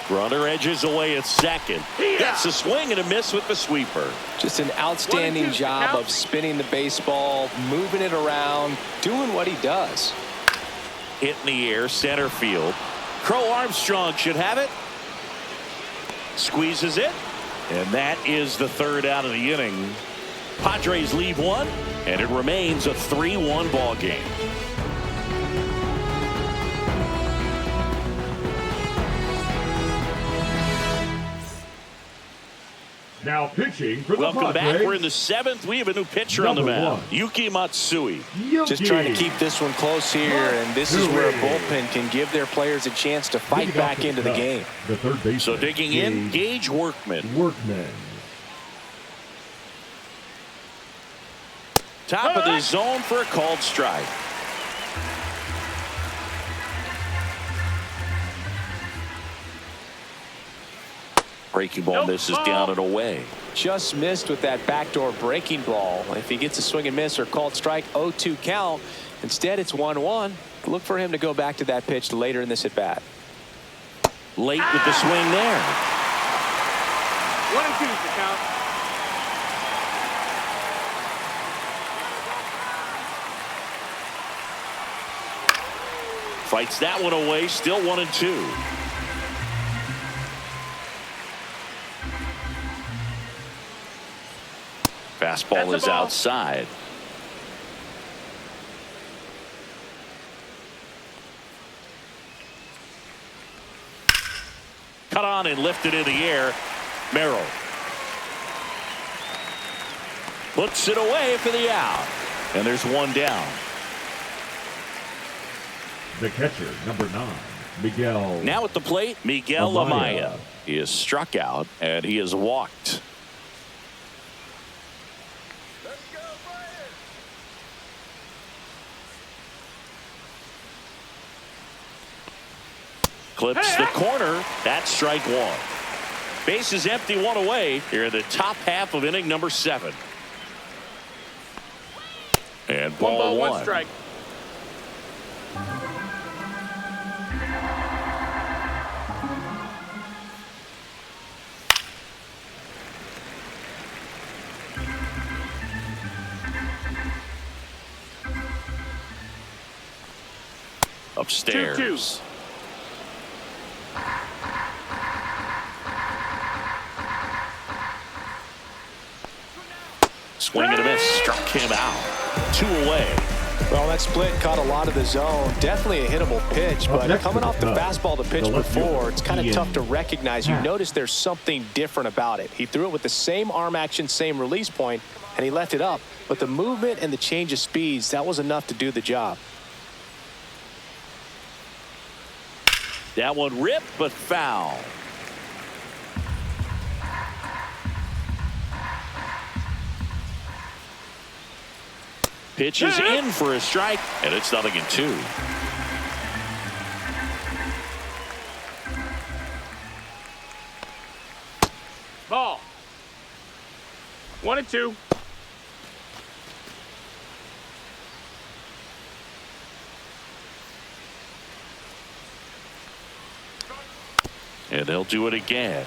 Runner edges away at second. Gets a swing and a miss with the sweeper. Just an outstanding job of spinning the baseball, moving it around, doing what he does. Hit in the air, center field. Crow Armstrong should have it. Squeezes it. And that is the third out of the inning. Padres lead one, and it remains a 3-1 ball game. Now pitching for the Welcome Padres. back. We're in the seventh. We have a new pitcher on the mound. Yuki Matsui. Just trying to keep this one close here, and this is where a bullpen can give their players a chance to fight back into the game. The third baseman. So digging in, Gage Workman. Top of the zone for a called strike. Breaking ball misses down and away. Just missed with that backdoor breaking ball. If he gets a swing and miss or called strike, 0-2 count. Instead, it's 1-1. Look for him to go back to that pitch later in this at bat. Late with the swing there. 1-2 is the count. Fights that one away. Still 1-2. Fastball is outside. Cut on and lifted in the air. Merrill puts it away for the out. And there's one down. The catcher, number 9, Miguel. Now at the plate, Miguel Amaya. He is struck out and he is walked. Clips the corner. That's strike one. Base is empty, one away here in the top half of inning number 7. And ball one. 1 strike. Upstairs. 2-2. Swing and a miss. Struck him out. 2 away. Well, that split caught a lot of the zone. Definitely a hittable pitch, but coming off the fastball the pitch before, it's kind of tough to recognize. You notice there's something different about it. He threw it with the same arm action, same release point, and he left it up. But the movement and the change of speeds, that was enough to do the job. That one ripped, but foul. Pitch is in for a strike, and it's 0-2. Ball. 1-2. And they'll do it again.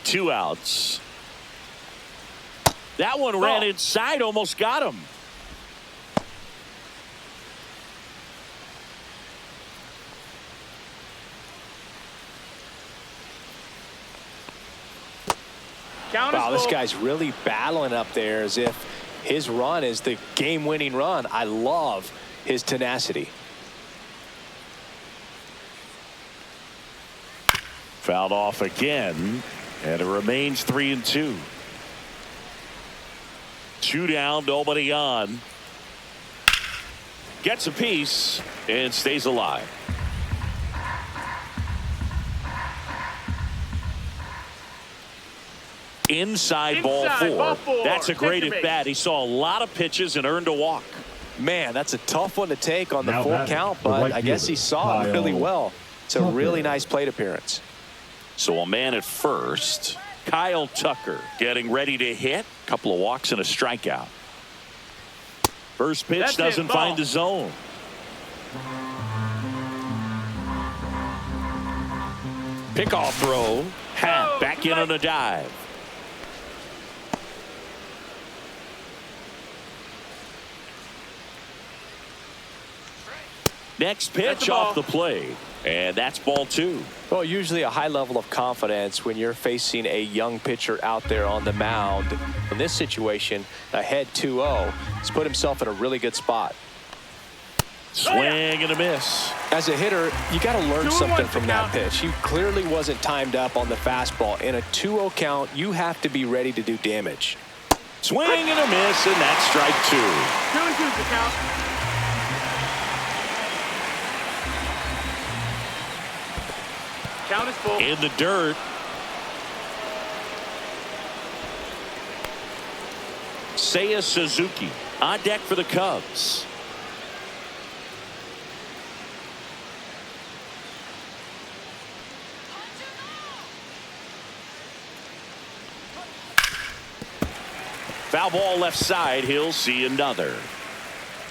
Two outs. That one ran inside, almost got him. Wow, this guy's really battling up there as if his run is the game-winning run. I love his tenacity. Fouled off again, and it remains 3-2. 2 down, nobody on. Gets a piece and stays alive. Inside ball four. That's a great at bat. He saw a lot of pitches and earned a walk. Man, that's a tough one to take on the full count, but I guess he saw it really well. It's a really nice plate appearance. So a man at first. Kyle Tucker getting ready to hit. Couple of walks and a strikeout. First pitch doesn't find the zone. Pickoff throw. Hat back in on a dive. Next pitch off the plate. And that's ball 2. Well, usually a high level of confidence when you're facing a young pitcher out there on the mound. In this situation, ahead 2-0. He's put himself in a really good spot. Swing and a miss. As a hitter, you got to learn something from that pitch. He clearly wasn't timed up on the fastball. In a 2-0 count, you have to be ready to do damage. Swing and a miss, and that's strike 2. 2-2's the count. Count is full. In the dirt. Seiya Suzuki on deck for the Cubs. Foul ball left side. He'll see another.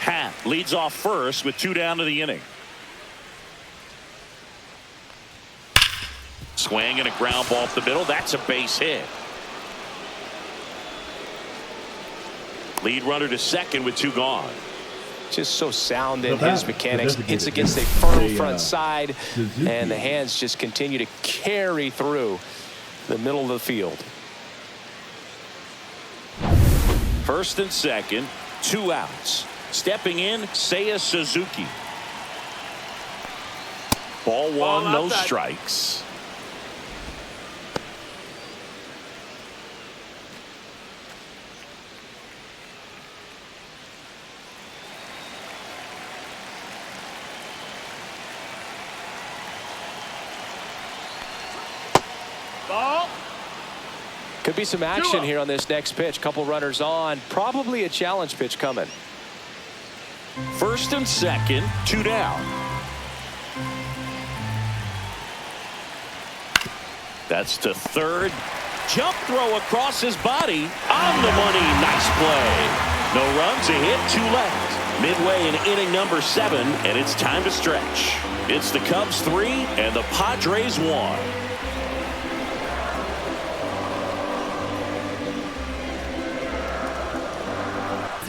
Hat leads off first with 2 down to the inning. Swing and a ground ball up the middle. That's a base hit. Lead runner to second with 2 gone. Just so sound in his mechanics. Hits against a firm front side, and the hands just continue to carry through the middle of the field. First and second, 2 outs. Stepping in, Seiya Suzuki. Ball 1, no strikes. Ball. Could be some action here on this next pitch. Couple runners on. Probably a challenge pitch coming. First and second, 2 down. That's to third. Jump throw across his body. On the money. Nice play. No runs, a hit, 2 left. Midway in inning number 7, and it's time to stretch. It's the Cubs 3 and the Padres 1.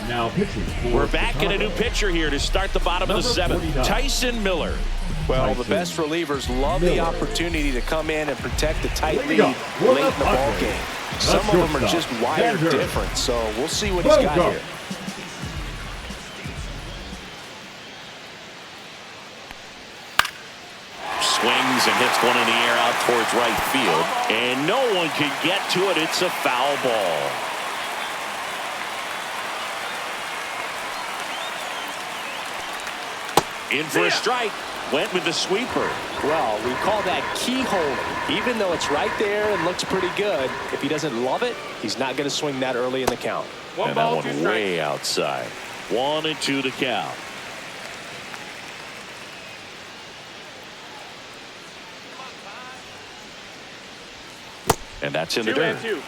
Now pitching. We're back in a new pitcher here to start the bottom of the 7th. Tyson Miller. Well, the best relievers love the opportunity to come in and protect a tight lead late in the ball game. Some of them are just wired different, so we'll see what he's got here. Swings and hits one in the air out towards right field, and no one can get to it. It's a foul ball. In for a strike. Went with the sweeper. Well, we call that keyhole. Even though it's right there and looks pretty good, if he doesn't love it, he's not going to swing that early in the count. And that one way outside. 1-2 the count. And that's in the dirt. 2-2.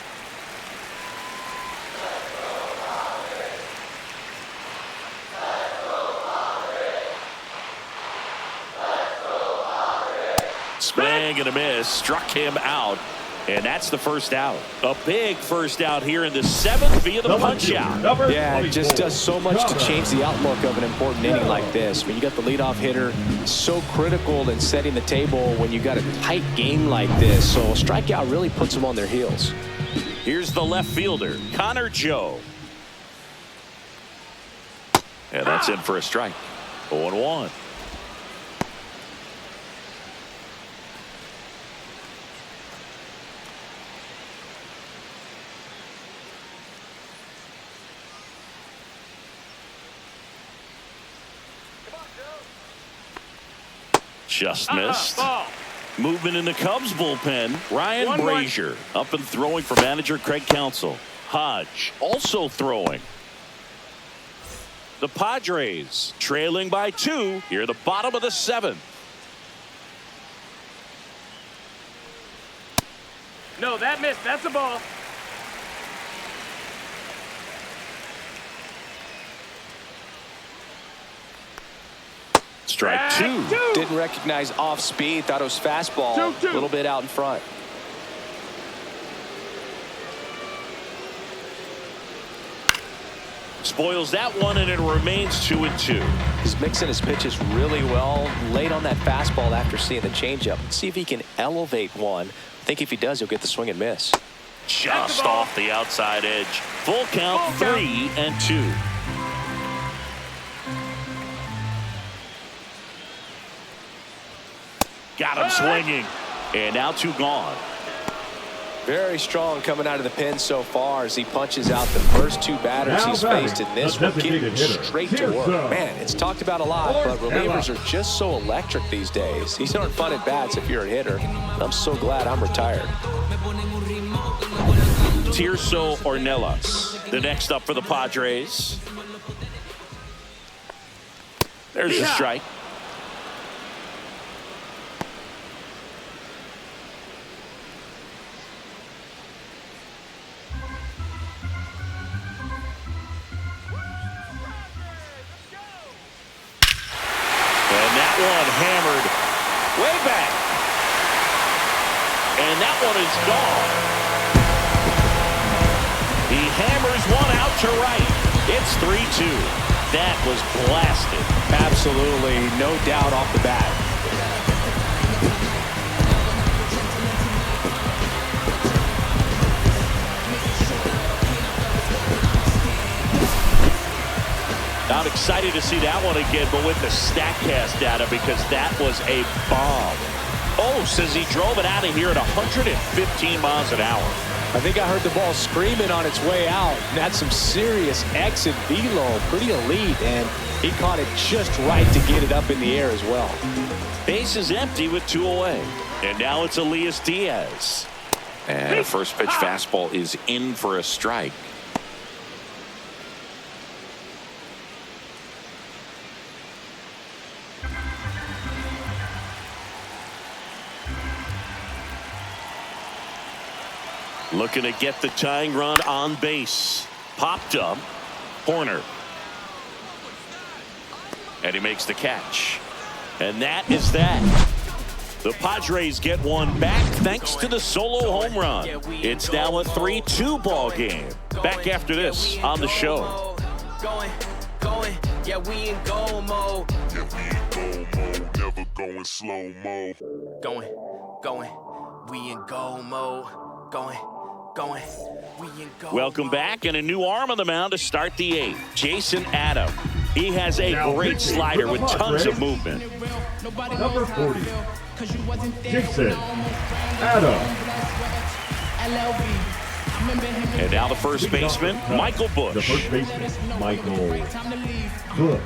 Swing and a miss. Struck him out. And that's the first out. A big first out here in the 7th via the punch out. Yeah, it just does so much to change the outlook of an important inning like this. When you got the leadoff hitter, so critical in setting the table when you got a tight game like this. So a strikeout really puts them on their heels. Here's the left fielder, Connor Joe. And that's in for a strike. 0-1. Just missed. Movement in the Cubs bullpen. Ryan Brazier up and throwing for manager Craig Counsell. Hodge also throwing. The Padres trailing by 2 here at the bottom of the 7th. No, that missed. That's a ball. Strike two. Didn't recognize off speed. Thought it was fastball. 2-2. A little bit out in front. Spoils that one, and it remains 2-2. He's mixing his pitches really well. Late on that fastball after seeing the changeup. See if he can elevate one. I think if he does, he'll get the swing and miss. Just off the outside edge. Full count, 3-2. Got him swinging. And now 2 gone. Very strong coming out of the pen so far as he punches out the first 2 batters Now he's batting, faced in this the one, getting designated hitter, straight to work. Pearson. Man, it's talked about a lot, but relievers are just so electric these days. These aren't fun at bats if you're a hitter. I'm so glad I'm retired. Tirso Ornelas, the next up for the Padres. There's a strike. One hammered way back, and that one is gone. He hammers one out to right. It's 3-2. That was blasted. Absolutely, no doubt off the bat. I'm excited to see that one again, but with the StatCast data, because that was a bomb. Oh, says he drove it out of here at 115 miles an hour. I think I heard the ball screaming on its way out. That's some serious exit velo, pretty elite, and he caught it just right to get it up in the air as well. Base is empty with 2 away. And now it's Elias Diaz. And a first pitch fastball is in for a strike. Looking to get the tying run on base. Popped up. Horner. And he makes the catch. And that is that. The Padres get one back thanks to the solo home run. It's now a 3-2 ball game. Back after this on the show. Going, yeah, we in go mode. Never going slow mo. Going, we in go mode. Going, we in go. Welcome back, and a new arm on the mound to start the 8th. Jason Adam. He has a Now great pitching slider for the with tons of Padres. movement. Number 40, Jason Adam. And now the first baseman, Michael The Bush. first baseman, Michael Bush.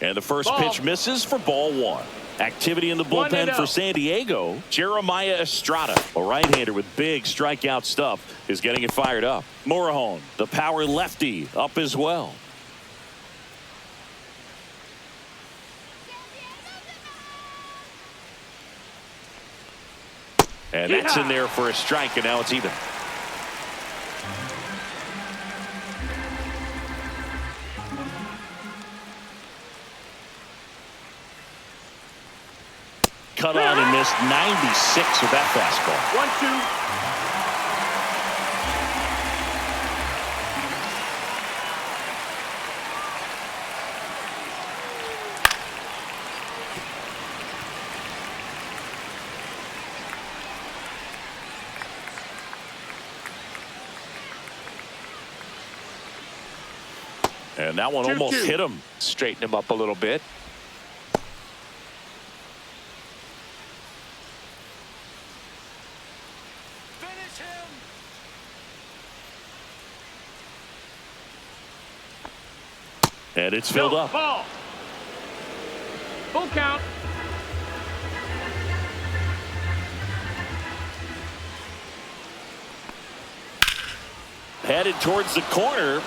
And the first pitch misses for ball 1. Activity in the bullpen for San Diego. Jeremiah Estrada, a right-hander with big strikeout stuff, is getting it fired up. Morejon, the power lefty, up as well. And that's in there for a strike, and now it's even. Cut on and missed 96 with that fastball. 1-2. And that one almost hit him. Straighten him up a little bit. Finish him. And it's filled up. Ball. Full count. Headed towards the corner.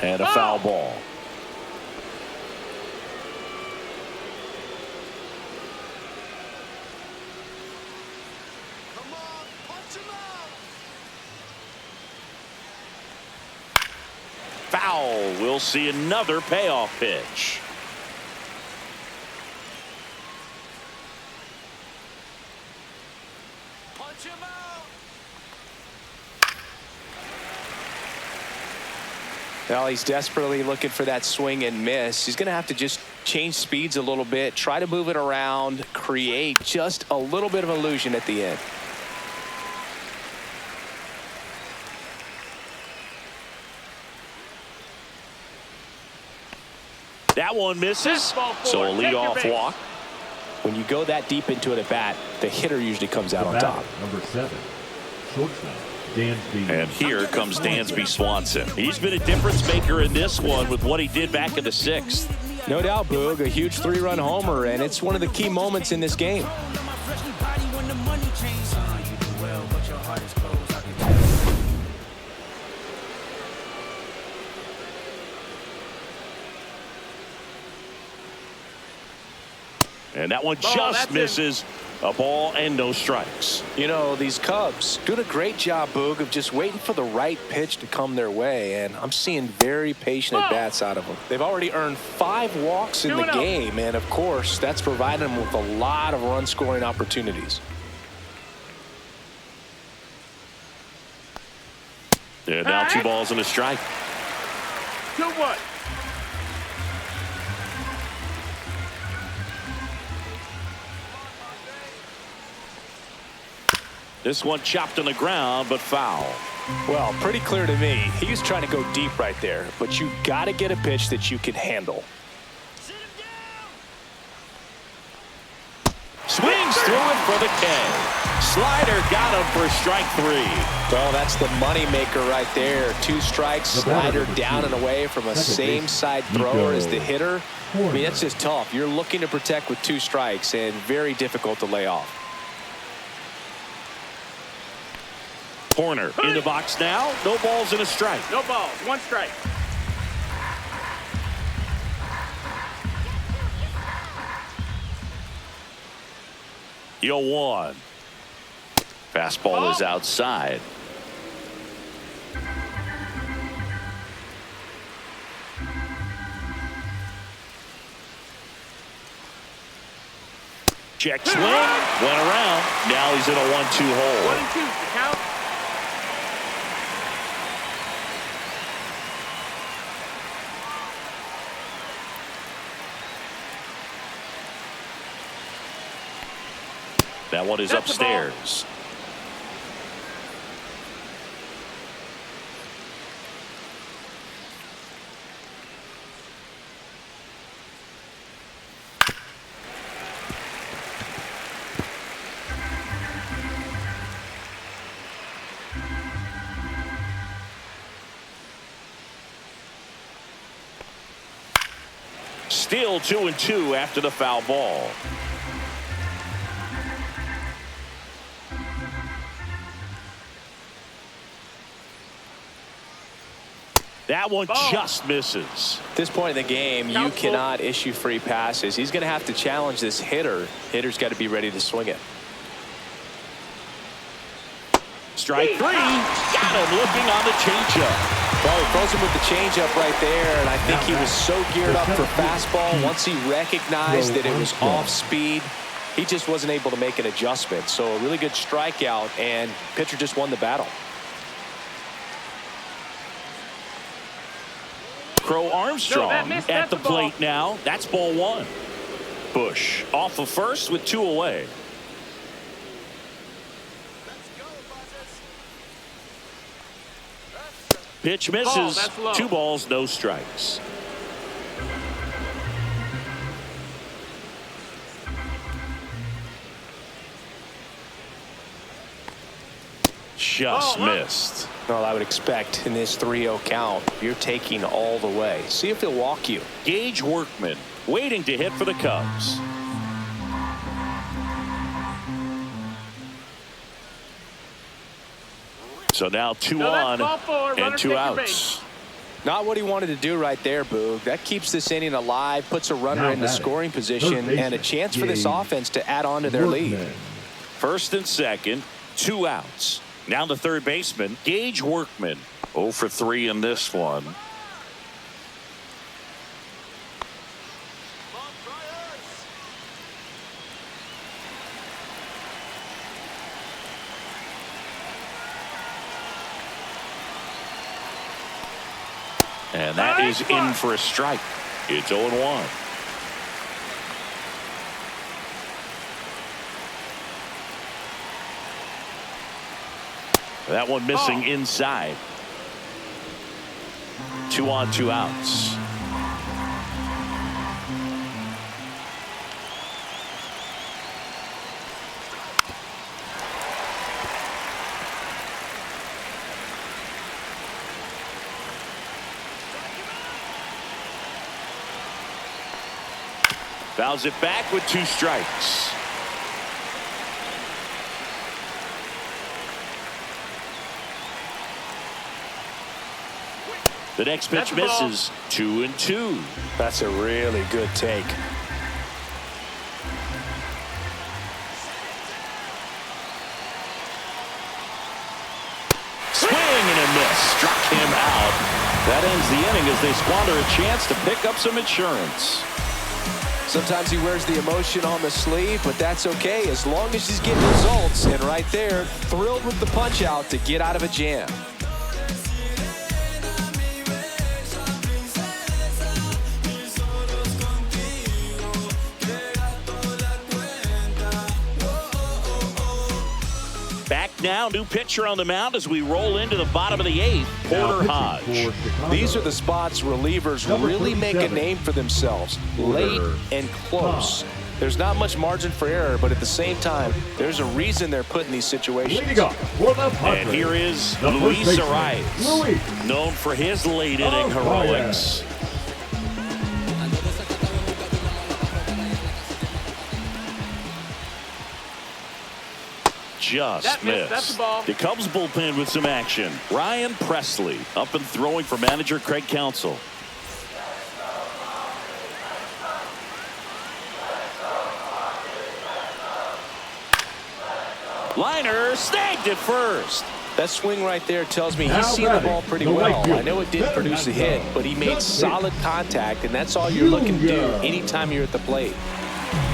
And a foul ball. Come on, punch him out. We'll see another payoff pitch. Punch him out. Well, he's desperately looking for that swing and miss. He's going to have to just change speeds a little bit, try to move it around, create just a little bit of illusion at the end. That one misses, so a leadoff walk. When you go that deep into it at bat, the hitter usually comes out on top. Number 7, shortstop, Dansby. And here comes Dansby Swanson. He's been a difference maker in this one with what he did back in the 6th. No doubt, Boog, a huge 3-run homer, and it's one of the key moments in this game. And that one just misses. A ball and no strikes. You know, these Cubs doing a great job, Boog, of just waiting for the right pitch to come their way, and I'm seeing very patient at-bats out of them. They've already earned 5 walks in the game, and of course, that's providing them with a lot of run-scoring opportunities. And now 2 balls and a strike. 2-1. This one chopped on the ground, but foul. Well, pretty clear to me. He was trying to go deep right there, but you got to get a pitch that you can handle. Swings through it for the K. Slider got him for strike 3. Well, that's the money maker right there. 2 strikes, slider down and away from a same side thrower as the hitter. I mean, that's just tough. You're looking to protect with 2 strikes and very difficult to lay off. Corner in the box now. No balls and a strike. No balls. 1 strike. The 0-1. Fastball is outside. Check swing. Went around. Now he's in a 1-2 hole. 1-2. The count. That one is upstairs. Still 2-2 after the foul ball. That one just misses. At this point in the game, you cannot issue free passes. He's going to have to challenge this hitter. Hitter's got to be ready to swing it. Strike 3. Got him looking on the changeup. Well, he throws him with the changeup right there, and I think he was so geared up for fastball. Once he recognized that it was off speed, he just wasn't able to make an adjustment. So a really good strikeout, and pitcher just won the battle. Crow Armstrong at the plate now. That's ball 1. Bush off of first with 2 away. Pitch misses. 2 balls, no strikes. Just missed. Well, I would expect in this 3-0 count, you're taking all the way. See if he'll walk you. Gage Workman waiting to hit for the Cubs. So now 2 on and 2 outs. Not what he wanted to do right there, Boog. That keeps this inning alive, puts a runner in the scoring position, and a chance for this offense to add on to their lead. First and second, 2 outs. Now the third baseman, Gage Workman. 0 for 3 in this one. And that is in for a strike. It's 0-1. That one missing inside. 2 on, 2 outs. Fouls it back with 2 strikes. The next pitch misses. 2-2. That's a really good take. Swing and a miss. Struck him out. That ends the inning as they squander a chance to pick up some insurance. Sometimes he wears the emotion on the sleeve, but that's okay as long as he's getting results. And right there, thrilled with the punch out to get out of a jam. Back now, new pitcher on the mound as we roll into the bottom of the 8th. Porter Hodge. These are the spots relievers really make a name for themselves. Late and close. There's not much margin for error, but at the same time, there's a reason they're put in these situations. And here is Luis Arias, known for his late inning heroics. Just missed. That's the ball. The Cubs bullpen with some action. Ryan Presley up and throwing for manager Craig Counsell. Liner snagged at first. That swing right there tells me he's seen the ball pretty well. I know it didn't produce a hit, but he made solid contact, and that's all you're looking to do anytime you're at the plate.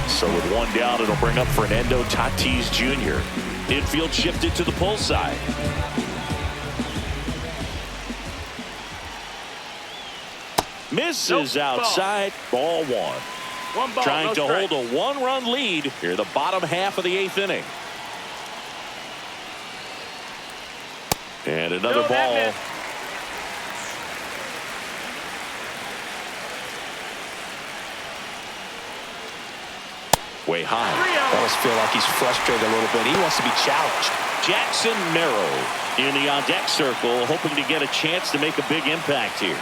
So with 1 down, it'll bring up Fernando Tatis Jr. Infield shifted to the pull side. Misses outside. Ball 1. One ball, Trying no to strike. hold a 1-run lead here the bottom half of the 8th inning. And another No, that ball. missed. Way high. I almost feel like he's frustrated a little bit. He wants to be challenged. Jackson Merrill in the on-deck circle, hoping to get a chance to make a big impact here.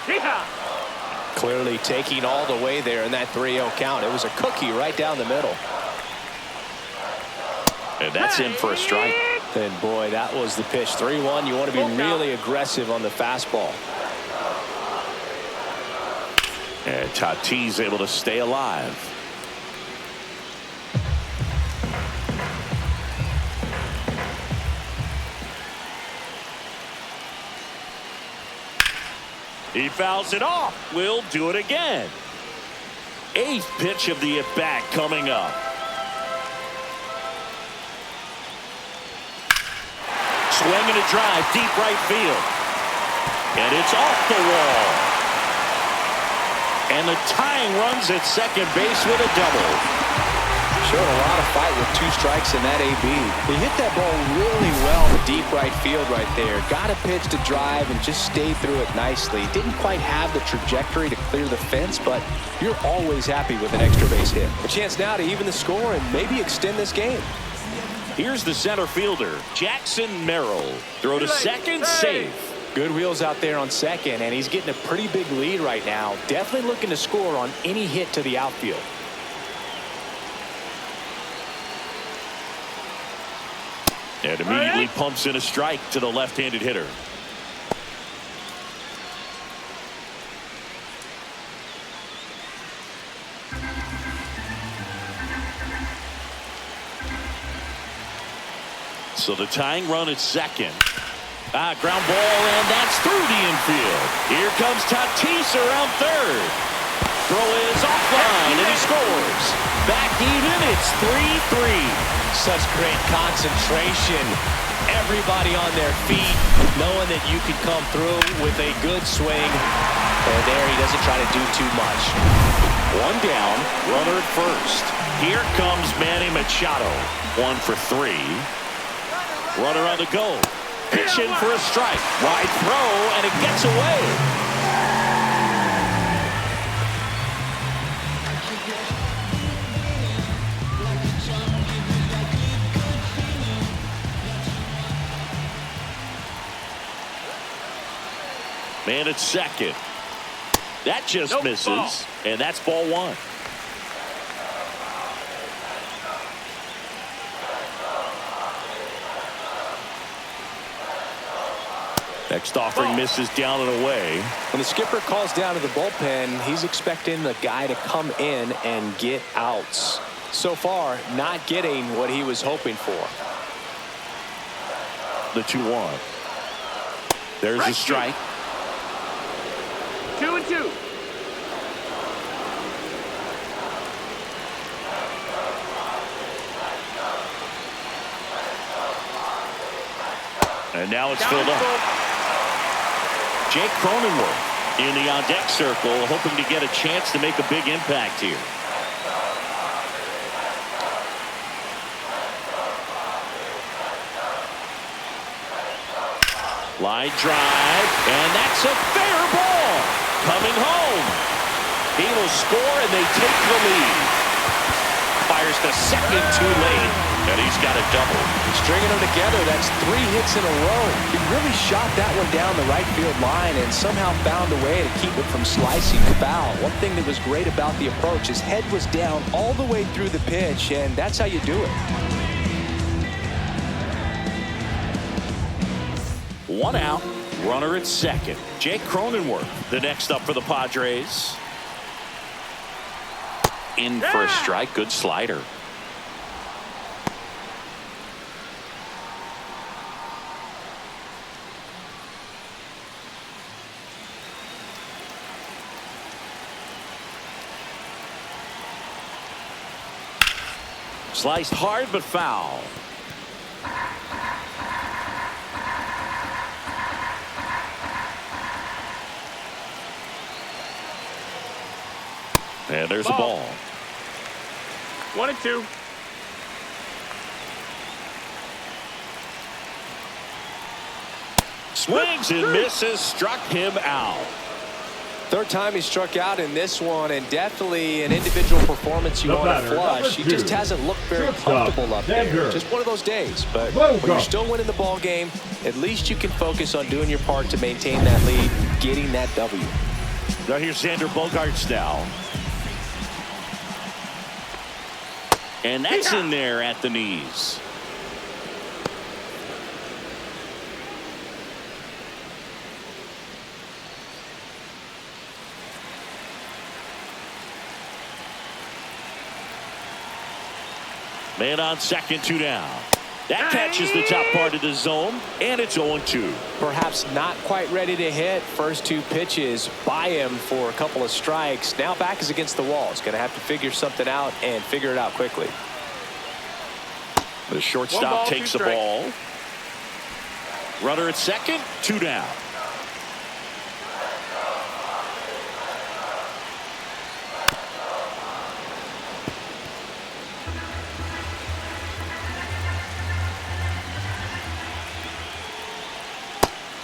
Yeehaw. Clearly taking all the way there in that 3-0 count. It was a cookie right down the middle. And that's in for a strike. And boy, that was the pitch. 3-1. You want to be really aggressive on the fastball. And Tatis able to stay alive. He fouls it off. Will do it again. 8th pitch of the at-bat coming up. Swing and a drive, deep right field. And it's off the wall. And the tying runs at second base with a double. Showed a lot of fight with 2 strikes in that AB. He hit that ball really well to deep right field right there. Got a pitch to drive and just stayed through it nicely. Didn't quite have the trajectory to clear the fence, but you're always happy with an extra base hit. A chance now to even the score and maybe extend this game. Here's the center fielder, Jackson Merrill. Throw to second, safe. Good wheels out there on second, and he's getting a pretty big lead right now. Definitely looking to score on any hit to the outfield. And immediately pumps in a strike to the left-handed hitter. So the tying run at second. Ground ball, and that's through the infield. Here comes Tatis around third. Throw is offline, and he scores. Back even, it's 3-3. Such great concentration. Everybody on their feet, knowing that you can come through with a good swing. And there he doesn't try to do too much. One down, runner at first. Here comes Manny Machado. 1 for 3. Runner on the go. Pitch in for a strike. Wide throw, and it gets away. Man at second. That just misses. Ball. And that's ball 1. Next offering misses down and away. When the skipper calls down to the bullpen, he's expecting the guy to come in and get outs. So far, not getting what he was hoping for. The 2-1. There's a strike. 2-2. And now it's filled up. Jake Cronenworth in the on-deck circle, hoping to get a chance to make a big impact here. Line drive, and that's a fair ball. Coming home. He will score, and they take the lead. Fires the second too late, and he's got a double. Stringing them together, that's 3 hits in a row. He really shot that one down the right field line and somehow found a way to keep it from slicing the foul. One thing that was great about the approach, his head was down all the way through the pitch, and that's how you do it. 1 out, runner at second. Jake Cronenworth, the next up for the Padres. In for a strike, good slider. Sliced hard but foul. And there's a ball. 1-2. Swings and misses, struck him out. Third time he struck out in this one, and definitely an individual performance you want to flush. He just hasn't looked very comfortable up there. Just one of those days. But when you're still winning the ball game, at least you can focus on doing your part to maintain that lead, getting that W. Now here's Xander Bogaerts now. And that's in there at the knees. Man on second, 2 down. That catches the top part of the zone, and it's 0-2. Perhaps not quite ready to hit. First 2 pitches by him for a couple of strikes. Now back is against the wall. He's going to have to figure something out and figure it out quickly. The shortstop takes the ball. Runner at second, 2 down.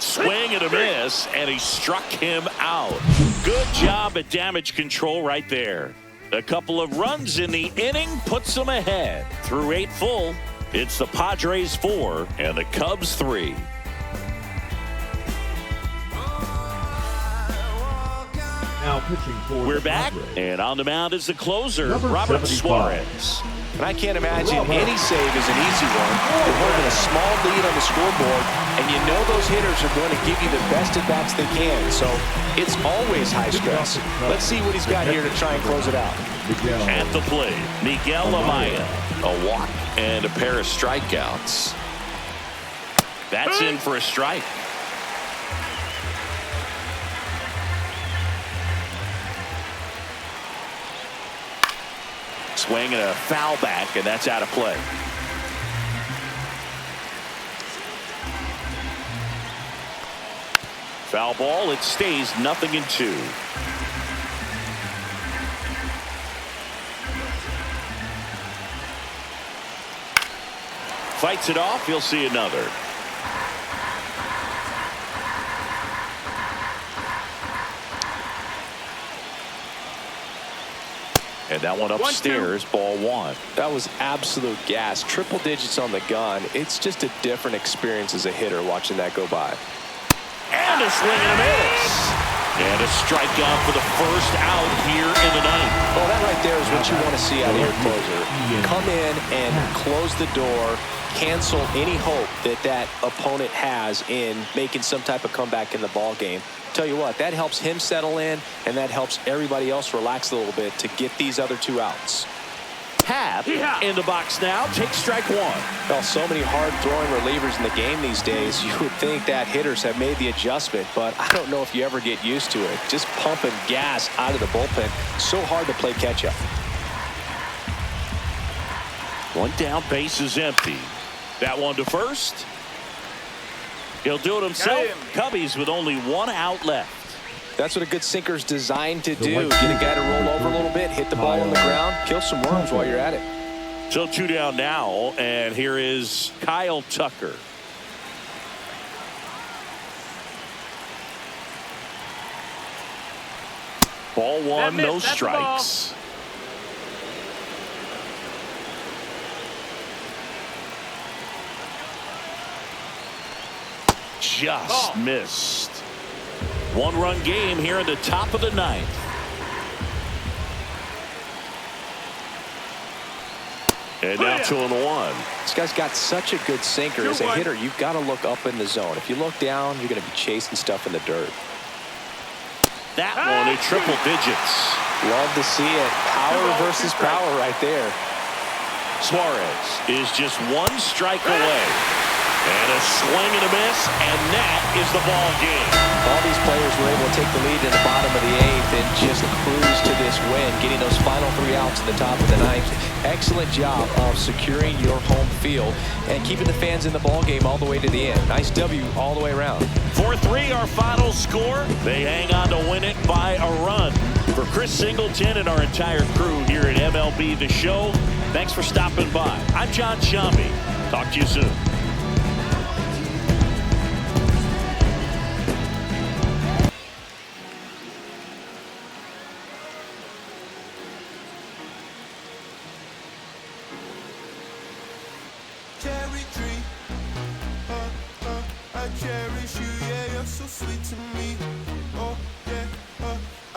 Swing and a miss, and he struck him out. Good job at damage control right there. A couple of runs in the inning puts them ahead. Through 8 full, it's the Padres 4 and the Cubs 3. Now pitching for We're back, and on the mound is the closer, Robert 75. Suarez. And I can't imagine any save is an easy one. You're holding a small lead on the scoreboard, and you know those hitters are going to give you the best at-bats they can. So it's always high stress. Let's see what he's got here to try and close it out. At the plate, Miguel Amaya. A walk and a pair of strikeouts. That's in for a strike. Swing and a foul back, and that's out of play. Foul ball. It stays 0-2. Fights it off. He'll see another. And that one upstairs, ball 1. That was absolute gas. Triple digits on the gun. It's just a different experience as a hitter watching that go by. And a swing and a miss. And a strikeout for the first out here in the ninth. Well, that right there is what you want to see out of your closer. Come in and close the door, cancel any hope that that opponent has in making some type of comeback in the ball game. Tell you what, that helps him settle in, and that helps everybody else relax a little bit to get these other 2 outs. Happ in the box now. Takes strike 1. Well, so many hard-throwing relievers in the game these days, you would think that hitters have made the adjustment, but I don't know if you ever get used to it. Just pumping gas out of the bullpen. So hard to play catch-up. 1 down, base is empty. That one to first. He'll do it himself. Cubbies with only 1 out left. That's what a good sinker's designed to do. Get a guy to roll over a little bit, hit the ball on the ground, kill some worms while you're at it. So 2 down now, and here is Kyle Tucker. Ball 1, no strikes. Just missed. 1-run game here in the top of the 9th. And now 2-1. This guy's got such a good sinker. As a hitter, you've got to look up in the zone. If you look down, you're going to be chasing stuff in the dirt. That one in triple digits. Love to see it. Power versus power right there. Suarez is just 1 strike away. And a swing and a miss, and that is the ball game. All these players were able to take the lead in the bottom of the 8th and just cruise to this win, getting those final 3 outs at the top of the 9th. Excellent job of securing your home field and keeping the fans in the ball game all the way to the end. Nice W all the way around. 4-3 our final score. They hang on to win it by a run. For Chris Singleton and our entire crew here at MLB The Show, thanks for stopping by. I'm John Shambi. Talk to you soon. Cherry tree, I cherish you, yeah, you're so sweet to me.